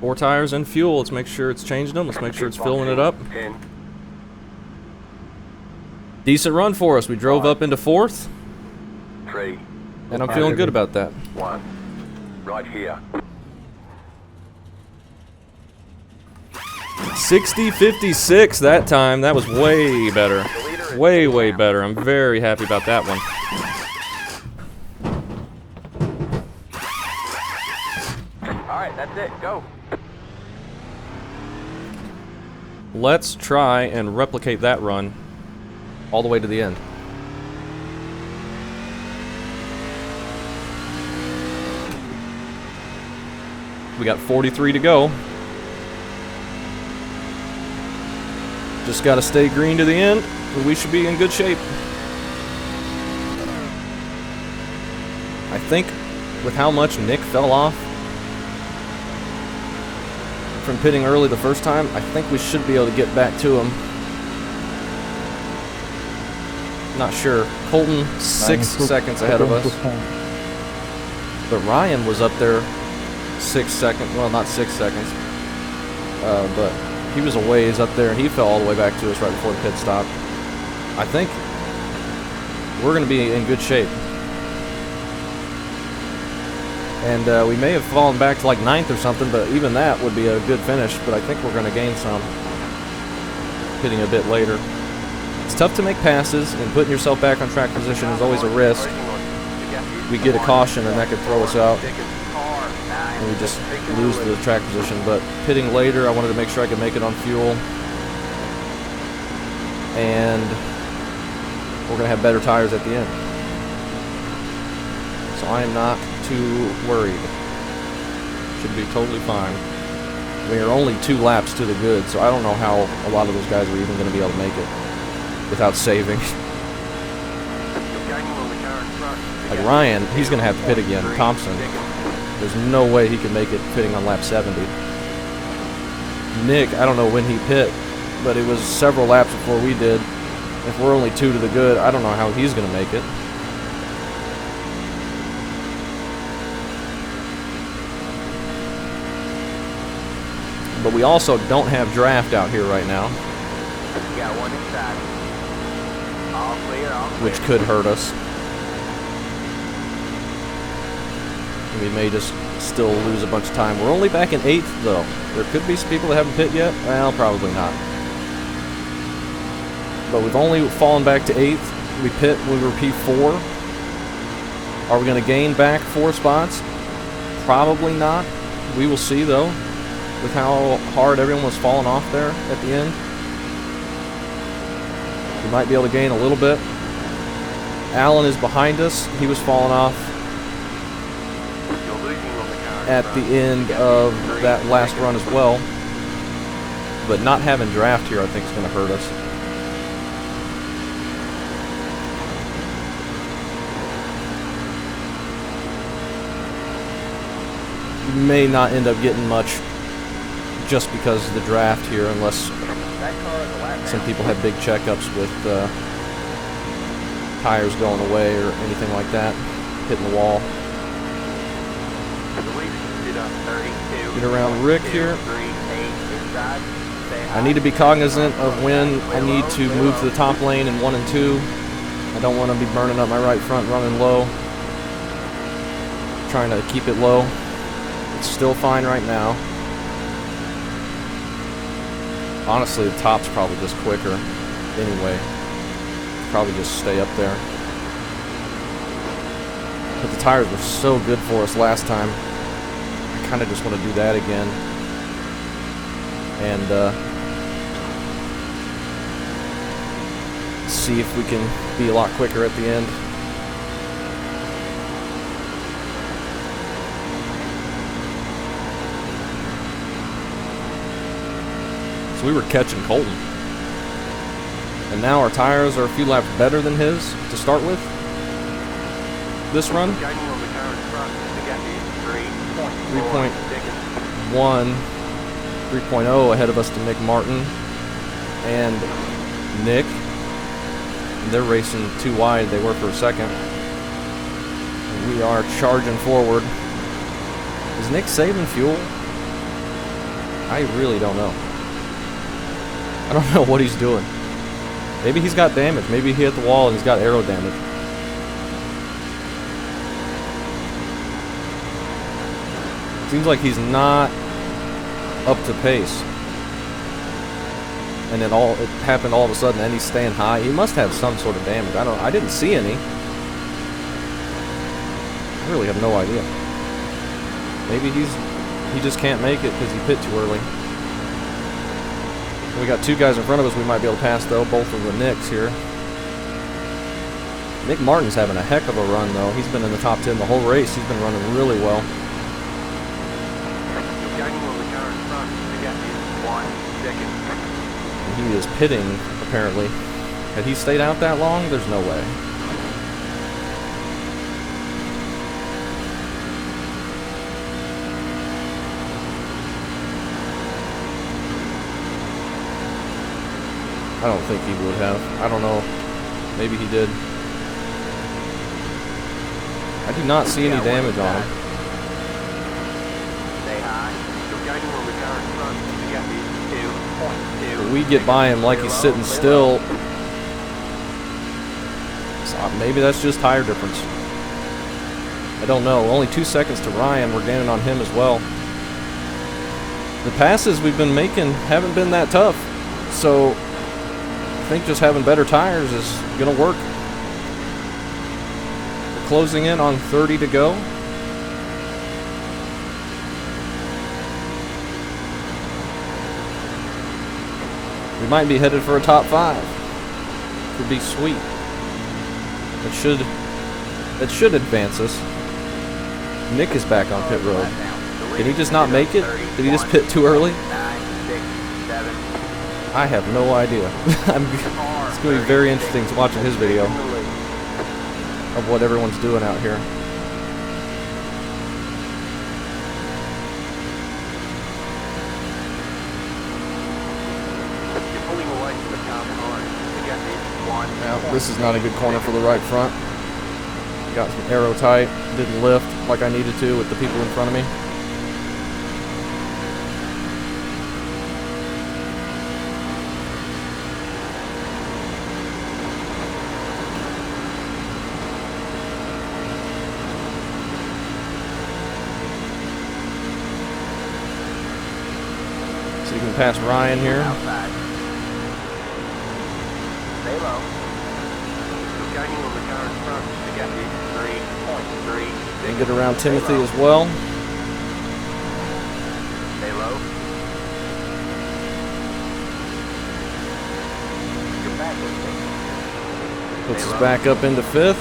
4 tires and fuel. Let's make sure it's changing them. Let's make sure it's filling it up. 10. Decent run for us. We drove up into 4th, 3. and I'm feeling good about that. 1. Right here. 60.56 that time. That was way better. Way, way better. I'm very happy about that one. Alright, that's it. Go. Let's try and replicate that run all the way to the end. We got 43 to go. Just got to stay green to the end, and we should be in good shape. I think with how much Nick fell off from pitting early the first time, I think we should be able to get back to him. Not sure. Colton 6 seconds ahead of us. But Ryan was up there 6 seconds. Well, not 6 seconds. But he was a ways up there, and he fell all the way back to us right before the pit stop. I think we're going to be in good shape. And we may have fallen back to like 9th or something, but even that would be a good finish. But I think we're going to gain some hitting a bit later. It's tough to make passes, and putting yourself back on track position is always a risk. We get a caution, and that could throw us out, and we just lose the track position. But pitting later, I wanted to make sure I could make it on fuel. And we're going to have better tires at the end. So I am not too worried. Should be totally fine. We are only 2 laps to the good, so I don't know how a lot of those guys are even going to be able to make it without saving. You're gaining on the car in front. Like Ryan, he's going to have to pit again. Thompson, there's no way he can make it pitting on lap 70. Nick, I don't know when he pit, but it was several laps before we did. If we're only 2 to the good, I don't know how he's going to make it. But we also don't have draft out here right now, You got one inside. All clear, all clear. which could hurt us. We may just still lose a bunch of time. We're only back in 8th, though. There could be some people that haven't pit yet. Well, probably not. But we've only fallen back to 8th. We pit when we were P4. Are we going to gain back 4 spots? Probably not. We will see, though, with how hard everyone was falling off there at the end. We might be able to gain a little bit. Allen is behind us. He was falling off You're losing on the car. at the end of that last run as well. But not having draft here, I think, is going to hurt us. We may not end up getting much just because of the draft here, unless That car is a lap some down. people have big checkups with tires going away or anything like that, hitting the wall. The lead did up 32. Get around Rick here. 3, 8 inside. Stay high. I need to be cognizant of when I need to move to the top lane in 1 and 2. I don't want to be burning up my right front running low. Trying to keep it low. It's still fine right now. Honestly, the top's probably just quicker anyway. Probably just stay up there. But the tires were so good for us last time. I kind of just want to do that again. And see if we can be a lot quicker at the end. So we were catching Colton. And now our tires are a few laps better than his to start with. This run, Gaining on the car in front. The gap is 3.1, 3.4 seconds. 3.0 ahead of us to Nick Martin and Nick. And they're racing too wide. They were for a second. We are charging forward. Is Nick saving fuel? I really don't know. I don't know what he's doing. Maybe he's got damage. Maybe he hit the wall and he's got aero damage. Seems like he's not up to pace. And it happened all of a sudden, and he's staying high. He must have some sort of damage. I didn't see any. I really have no idea. Maybe he just can't make it because he pit too early. We got 2 guys in front of us we might be able to pass, though, both of the Nicks here. Nick Martin's having a heck of a run, though. He's been in the top 10 the whole race. He's been running really well. You're gaining on the car in front. The gap is 1 second. And he is pitting, apparently. Had he stayed out that long? There's no way. I don't think he would have. I don't know. Maybe he did. I do not see any damage on him. Stay high. You're gaining on the car in front. The gap is 2.2. But we get by him like he's sitting still. So maybe that's just tire difference. I don't know. Only 2 seconds to Ryan. We're gaining on him as well. The passes we've been making haven't been that tough. So I think just having better tires is going to work. We're closing in on 30 to go. We might be headed for a top 5. Would be sweet. That should advance us. Nick is back on pit road. Did he just not make it? Did he just pit too early? 9, 6, 7. I have no idea. It's going to be very interesting to watching his video. of what everyone's doing out here. You're pulling away from the car behind. The gap is 1. Now, this is not a good corner for the right front. Got some aero tight, didn't lift like I needed to with the people in front of me. So you can pass Ryan here. Outside. Stay low. You're gaining on the car in front. The gap is 3.3. And get around Timothy as well. Stay low. You're back in sixth. Puts us back up into 5th.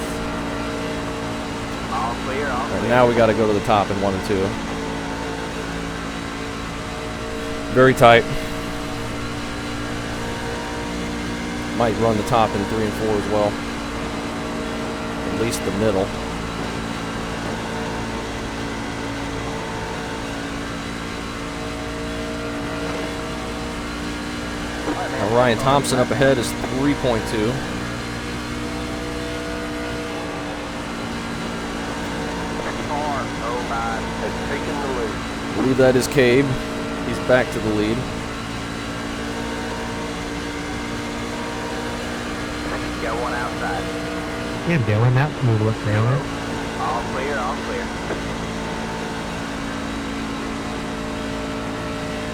All clear, all clear. And now we got to go to the top in 1 and 2. Very tight. Might run the top in 3 and 4 as well. At least the middle. Now Ryan Thompson up ahead is 3.2. R05 has taken the lead. I believe that is Cabe. He's back to the lead. Got one outside. Yeah, Dylan, that smooth look down. All clear, all clear.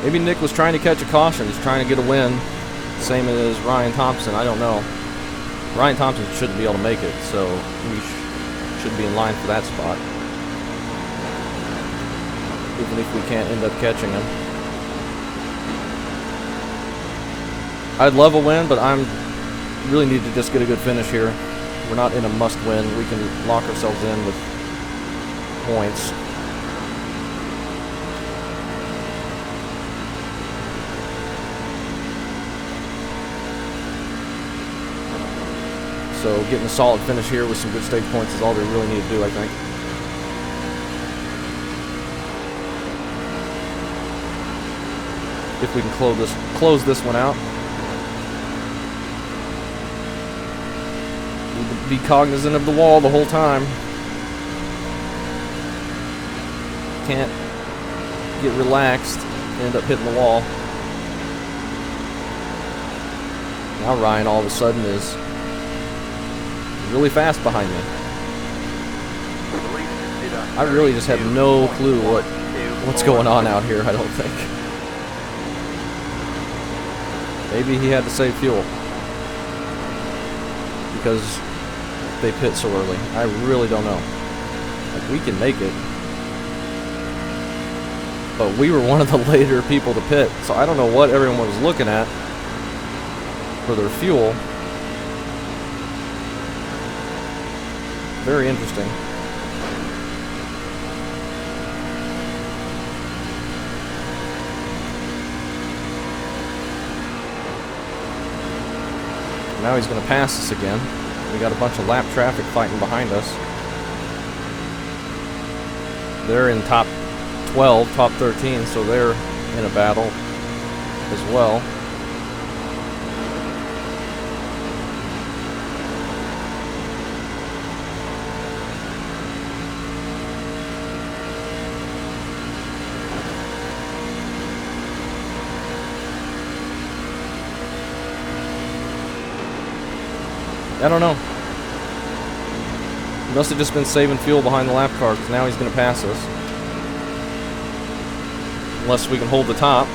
Maybe Nick was trying to catch a caution. He's trying to get a win. Same as Ryan Thompson. I don't know. Ryan Thompson shouldn't be able to make it, so we should be in line for that spot. Even if we can't end up catching him. I'd love a win, but I'm really need to just get a good finish here. We're not in a must-win. We can lock ourselves in with points. So getting a solid finish here with some good stage points is all we really need to do, I think. If we can close this one out. Need to be cognizant of the wall the whole time. Can't get relaxed and end up hitting the wall. Now Ryan all of a sudden is really fast behind me. I really just have no clue what's going on out here, I don't think. Maybe he had to save fuel because they pit so early. I really don't know. Like, we can make it, but we were one of the later people to pit, so I don't know what everyone was looking at for their fuel. Very interesting. Now he's going to pass us again. We got a bunch of lap traffic fighting behind us. They're in top 12, top 13, so they're in a battle as well. I don't know. He must have just been saving fuel behind the lap car, because now he's going to pass us. Unless we can hold the top.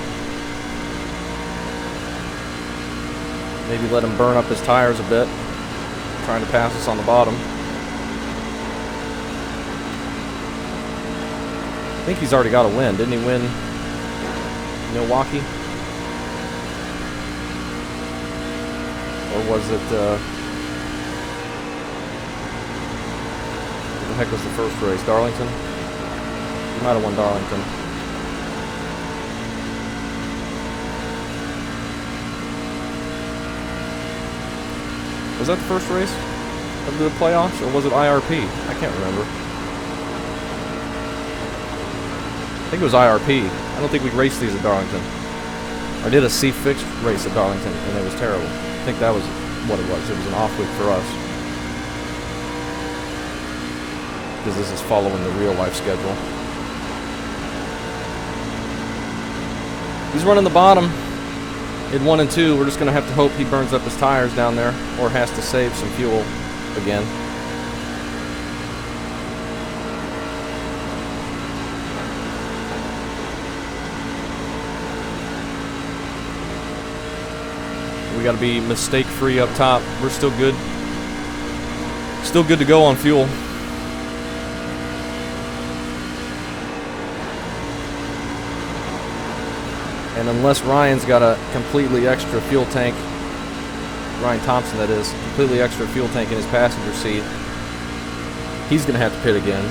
Maybe let him burn up his tires a bit. Trying to pass us on the bottom. I think he's already got a win. Didn't he win Milwaukee? Or was it... what the heck was the first race? Darlington? He might have won Darlington. Was that the first race? of the playoffs, or was it IRP? I can't remember. I think it was IRP. I don't think we raced these at Darlington. I did a C-Fix race at Darlington, and it was terrible. I think that was what it was. It was an off week for us. Because this is following the real-life schedule. He's running the bottom in 1 and 2. We're just going to have to hope he burns up his tires down there, or has to save some fuel again. We got to be mistake-free up top. We're still good. Still good to go on fuel. And unless Ryan's got a completely extra fuel tank, Ryan Thompson that is, completely extra fuel tank in his passenger seat, he's going to have to pit again.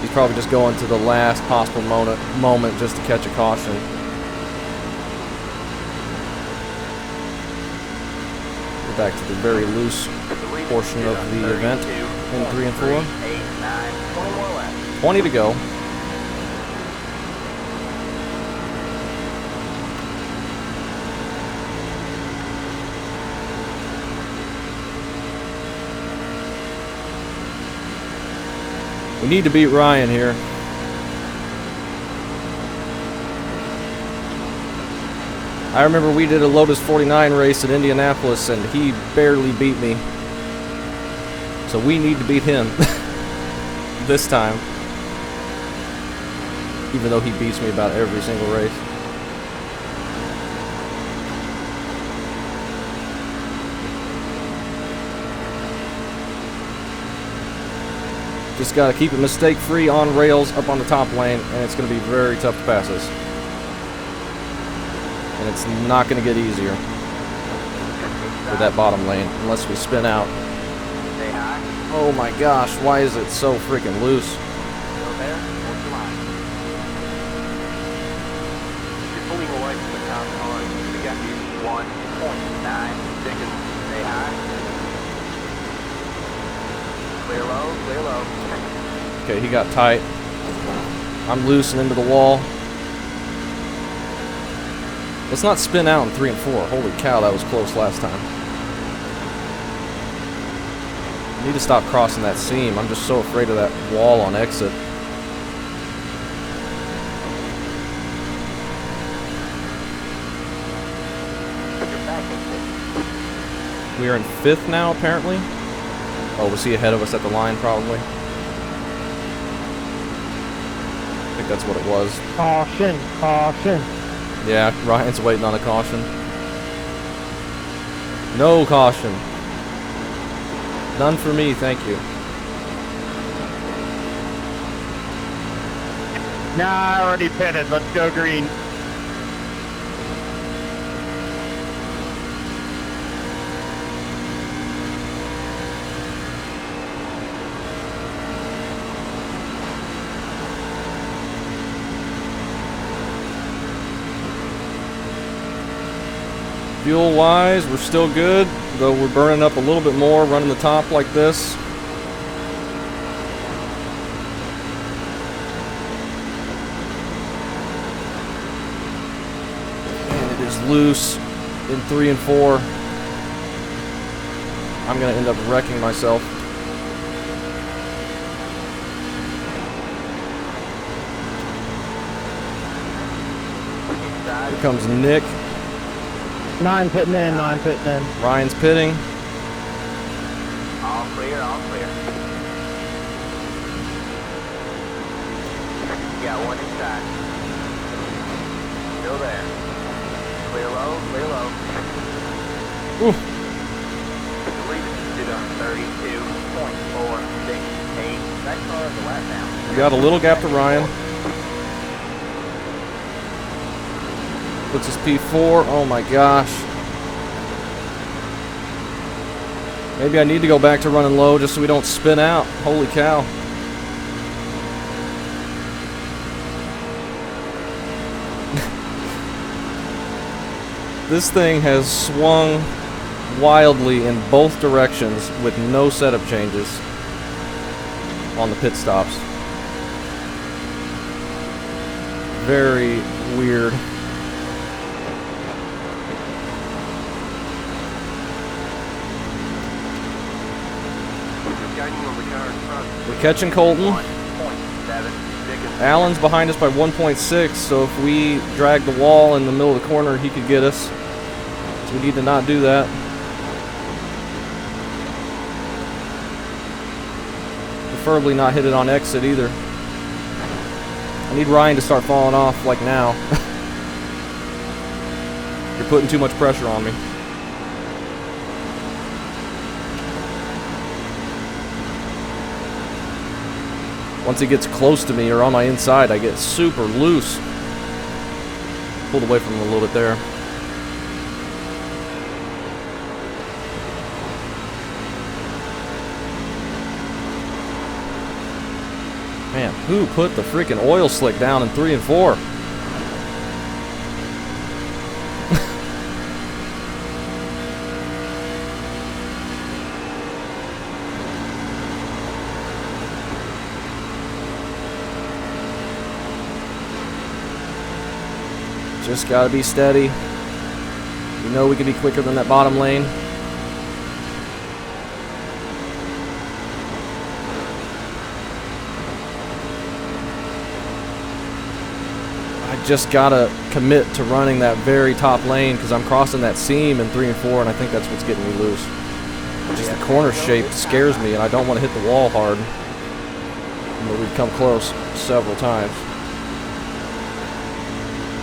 He's probably just going to the last possible moment just to catch a caution. We're back to the very loose portion of the event in 3 and 4. 8, 9, 20 more laps. 20 to go. We need to beat Ryan here. I remember we did a Lotus 49 race at Indianapolis and he barely beat me. So we need to beat him this time. Even though he beats me about every single race. Just got to keep it mistake-free on rails up on the top lane, and it's going to be very tough to pass us. And it's not going to get easier with that bottom lane unless we spin out. Stay high. Oh my gosh, why is it so freaking loose? Still there. Hold your line. You're pulling away from the top line. We got you 1.9 seconds. Stay high. Clear low, clear low. Okay, he got tight. I'm loose and into the wall. Let's not spin out in 3 and 4. Holy cow, that was close last time. I need to stop crossing that seam. I'm just so afraid of that wall on exit. You're back in 5th. We are in 5th now, apparently. Oh, was he ahead of us at the line, probably? I think that's what it was. Caution, caution. Yeah, Ryan's waiting on a caution. No caution. None for me, thank you. Nah, I already pitted. Let's go green. Fuel wise, we're still good, though we're burning up a little bit more running the top like this. And it is loose in 3 and 4. I'm going to end up wrecking myself. Here comes Nick. 9 pitting in, 9 pitting in. Ryan's pitting. All clear, all clear. You got one inside. Still there. Clear low, clear low. Ooh. The lead is stood on 32.468. That car is a lap now. We got a little gap to Ryan. Puts us P4. Oh my gosh. Maybe I need to go back to running low just so we don't spin out. Holy cow. This thing has swung wildly in both directions with no setup changes on the pit stops. Very weird. You're gaining on the car in front. We're catching Colton. 1.7 seconds. Allen's behind us by 1.6, so if we drag the wall in the middle of the corner, he could get us. So we need to not do that. Preferably not hit it on exit either. I need Ryan to start falling off like now. You're putting too much pressure on me. Once he gets close to me or on my inside, I get super loose. Pulled away from him a little bit there. Man, who put the freaking oil slick down in 3 and 4? Just gotta be steady. You know we could be quicker than that bottom lane. I just gotta commit to running that very top lane because I'm crossing that seam in 3 and 4, and I think that's what's getting me loose. Just the corner shape scares me, and I don't want to hit the wall hard. But we've come close several times.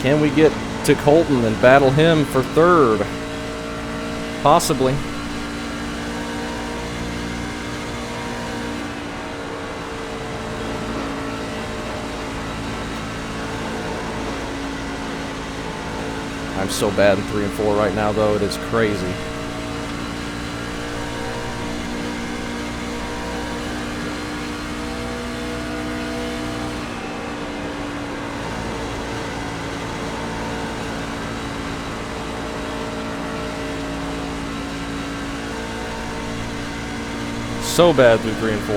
Can we get to Colton and battle him for third? Possibly. I'm so bad in 3 and 4 right now, though. It is crazy. So bad through 3 and 4.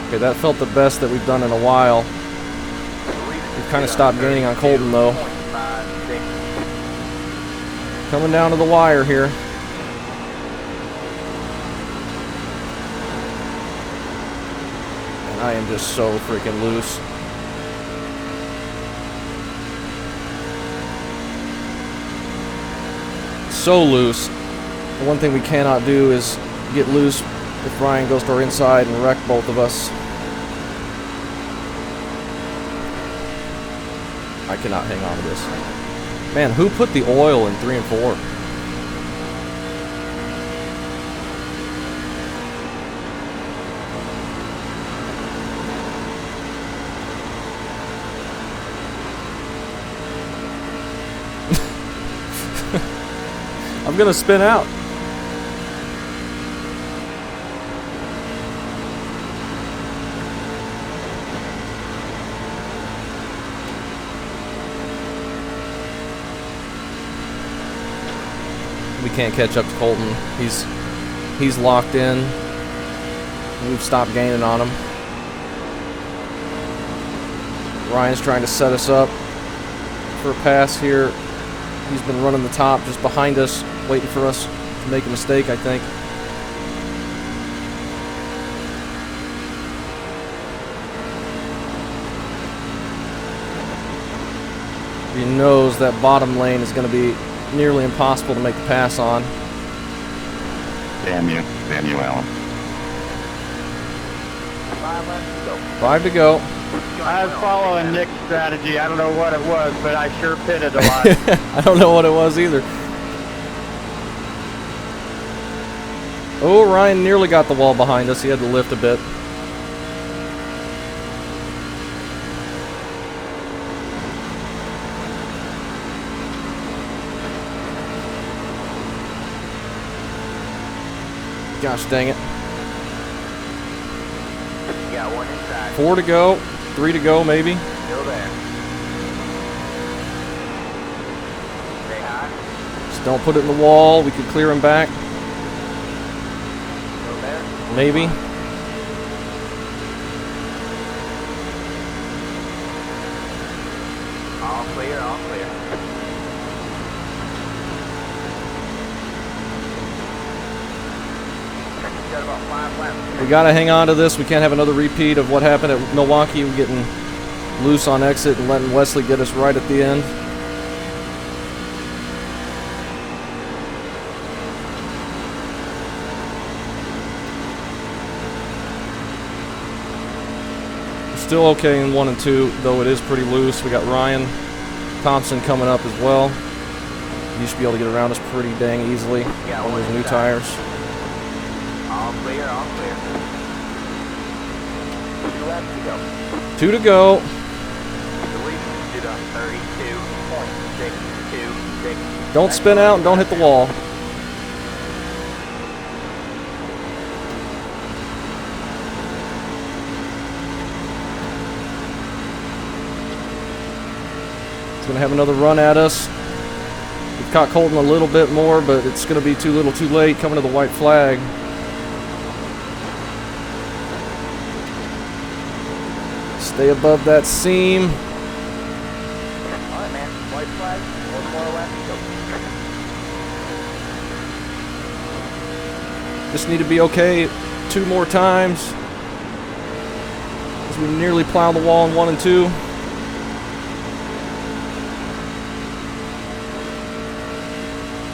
Okay, that felt the best that we've done in a while. We've kind of stopped gaining on Colton, though. Coming down to the wire here. And I am just so freaking loose. So loose. The one thing we cannot do is get loose if Ryan goes to our inside and wreck both of us. I cannot hang on to this. Man, who put the oil in 3 and 4? I'm gonna spin out. We can't catch up to Colton. He's locked in. We've stopped gaining on him. Ryan's trying to set us up for a pass here. He's been running the top just behind us, waiting for us to make a mistake, I think. He knows that bottom lane is going to be nearly impossible to make the pass on. Damn you, Alan. 5 to go. I was following Nick's strategy. I don't know what it was, but I sure pitted a lot. I don't know what it was either. Oh, Ryan nearly got the wall behind us. He had to lift a bit. Gosh dang it. Yeah, Got one inside. 4 to go, 3 to go maybe. Still there. Stay high. Just don't put it in the wall. We could clear him back. Still there. Maybe. All clear, all clear. Got about 5 laps. We gotta hang on to this. We can't have another repeat of what happened at Milwaukee. We're getting loose on exit and letting Wesley get us right at the end. We're still okay in 1 and 2, though it is pretty loose. We got Ryan Thompson coming up as well. He should be able to get around us pretty dang easily Yeah, on one those new inside. tires. All clear, all clear. 2 laps to go. 2 to go. The lead stood on 32.626. Don't spin out and don't hit the wall. It's going to have another run at us. We've caught Colton a little bit more, but it's going to be too little too late coming to the white flag. Stay above that seam. All right, man. White flag. 1 more lap to go. Just need to be okay 2 more times. As we nearly plow the wall in 1 and 2.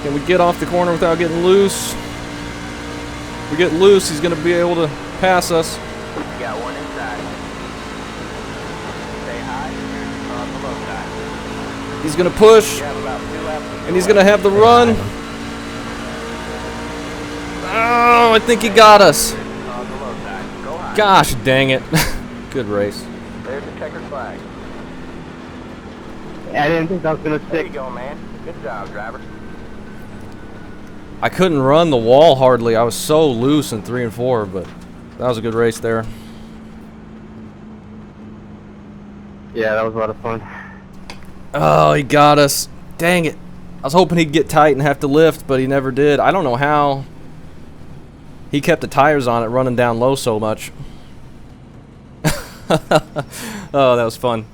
Can we get off the corner without getting loose? If we get loose, he's going to be able to pass us. You got one inside. Stay high. On the low side. He's going to push, You have about 2 laps to go. and he's going to have the run. Oh, I think he got us. On the low side. Go high. Gosh dang it. Good race. There's the checkered flag. I didn't think that was gonna There stick. you go, man. Good job, driver. I couldn't run the wall hardly. I was so loose in 3 and 4, but that was a good race there. Yeah, that was a lot of fun. Oh, he got us. Dang it. I was hoping he'd get tight and have to lift, but he never did. I don't know how he kept the tires on it running down low so much. Oh, that was fun.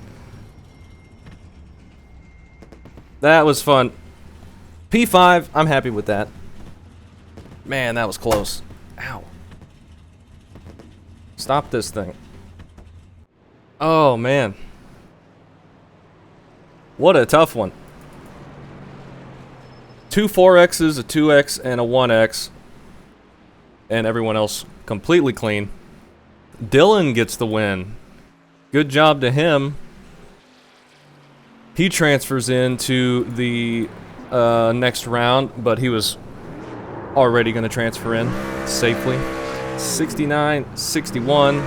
That was fun. P5, I'm happy with that. Man, that was close. Ow. Stop this thing. Oh, man. What a tough one. 2 4Xs, a 2X, and a 1X. And everyone else completely clean. Dylan gets the win. Good job to him. He transfers into the next round, but he was already going to transfer in safely. 69-61.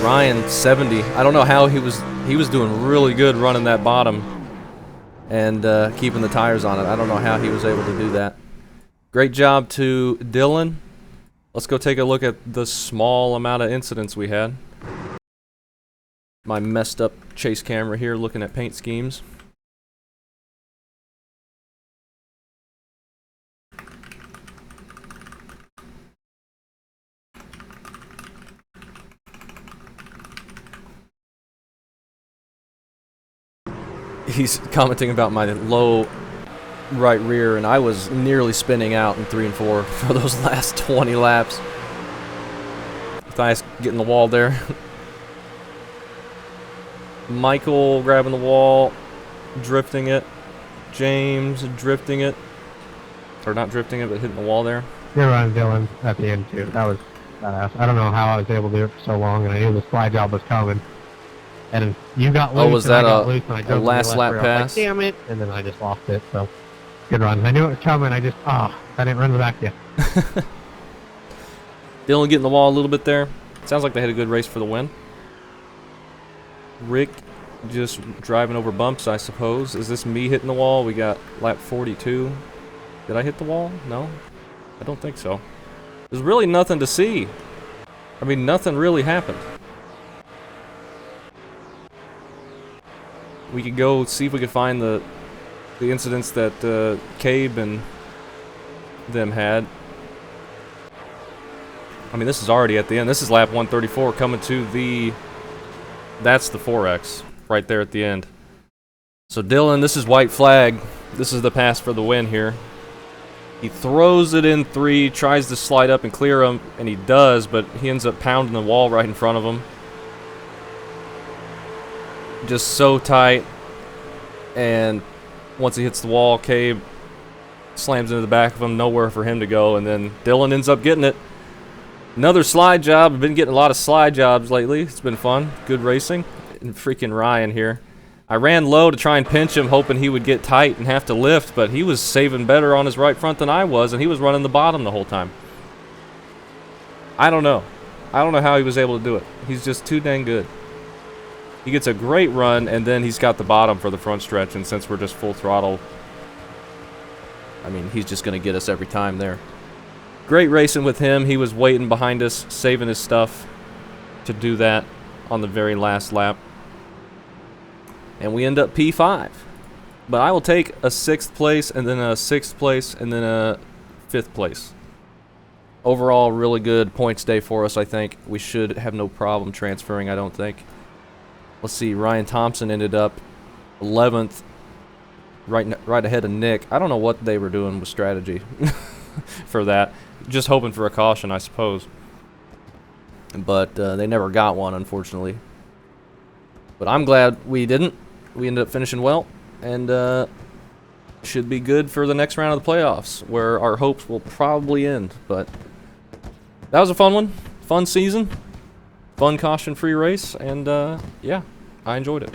Ryan 70. I don't know how he was doing really good running that bottom and keeping the tires on it. I don't know how he was able to do that. Great job to Dylan. Let's go take a look at the small amount of incidents we had. My messed up chase camera here looking at paint schemes. He's commenting about my low right rear, and I was nearly spinning out in 3 and 4 for those last 20 laps. Thias getting the wall there. Michael grabbing the wall, drifting it. James drifting it. Or not drifting it, but hitting the wall there. Good run, Dylan, at the end, too. That was badass. I don't know how I was able to do it for so long, and I knew the slide job was coming. And you got loose, was and I that got a- loose, and I a drove to the last left lap rear. I was pass? like, damn it! And then I just lost it, so good run. I knew it was coming, I didn't run back to you. Dylan getting the wall a little bit there. Sounds like they had a good race for the win. Rick just driving over bumps, I suppose. Is this me hitting the wall? We got lap 42. Did I hit the wall? No? I don't think so. There's really nothing to see. I mean, nothing really happened. We could go see if we could find the incidents that Cabe and them had. I mean, this is already at the end. This is lap 134 coming to the... That's the 4X right there at the end. So Dylan, this is white flag. This is the pass for the win here. He throws it in 3, tries to slide up and clear him, and he does, but he ends up pounding the wall right in front of him. Just so tight. And once he hits the wall, Cabe slams into the back of him, nowhere for him to go, and then Dylan ends up getting it. Another slide job. I've been getting a lot of slide jobs lately. It's been fun. Good racing. And freaking Ryan here. I ran low to try and pinch him, hoping he would get tight and have to lift, but he was saving better on his right front than I was, and he was running the bottom the whole time. I don't know. I don't know how he was able to do it. He's just too dang good. He gets a great run, and then he's got the bottom for the front stretch, and since we're just full throttle, I mean, he's just going to get us every time there. Great racing with him. He was waiting behind us, saving his stuff to do that on the very last lap. And we end up P5. But I will take a 6th place, and then a 6th place, and then a 5th place. Overall, really good points day for us, I think. We should have no problem transferring, I don't think. Let's see, Ryan Thompson ended up 11th, right ahead of Nick. I don't know what they were doing with strategy for that. Just hoping for a caution, I suppose. But they never got one, unfortunately. But I'm glad we didn't. We ended up finishing well, and should be good for the next round of the playoffs, where our hopes will probably end. But that was a fun one. Fun season. Fun caution-free race, and yeah, I enjoyed it.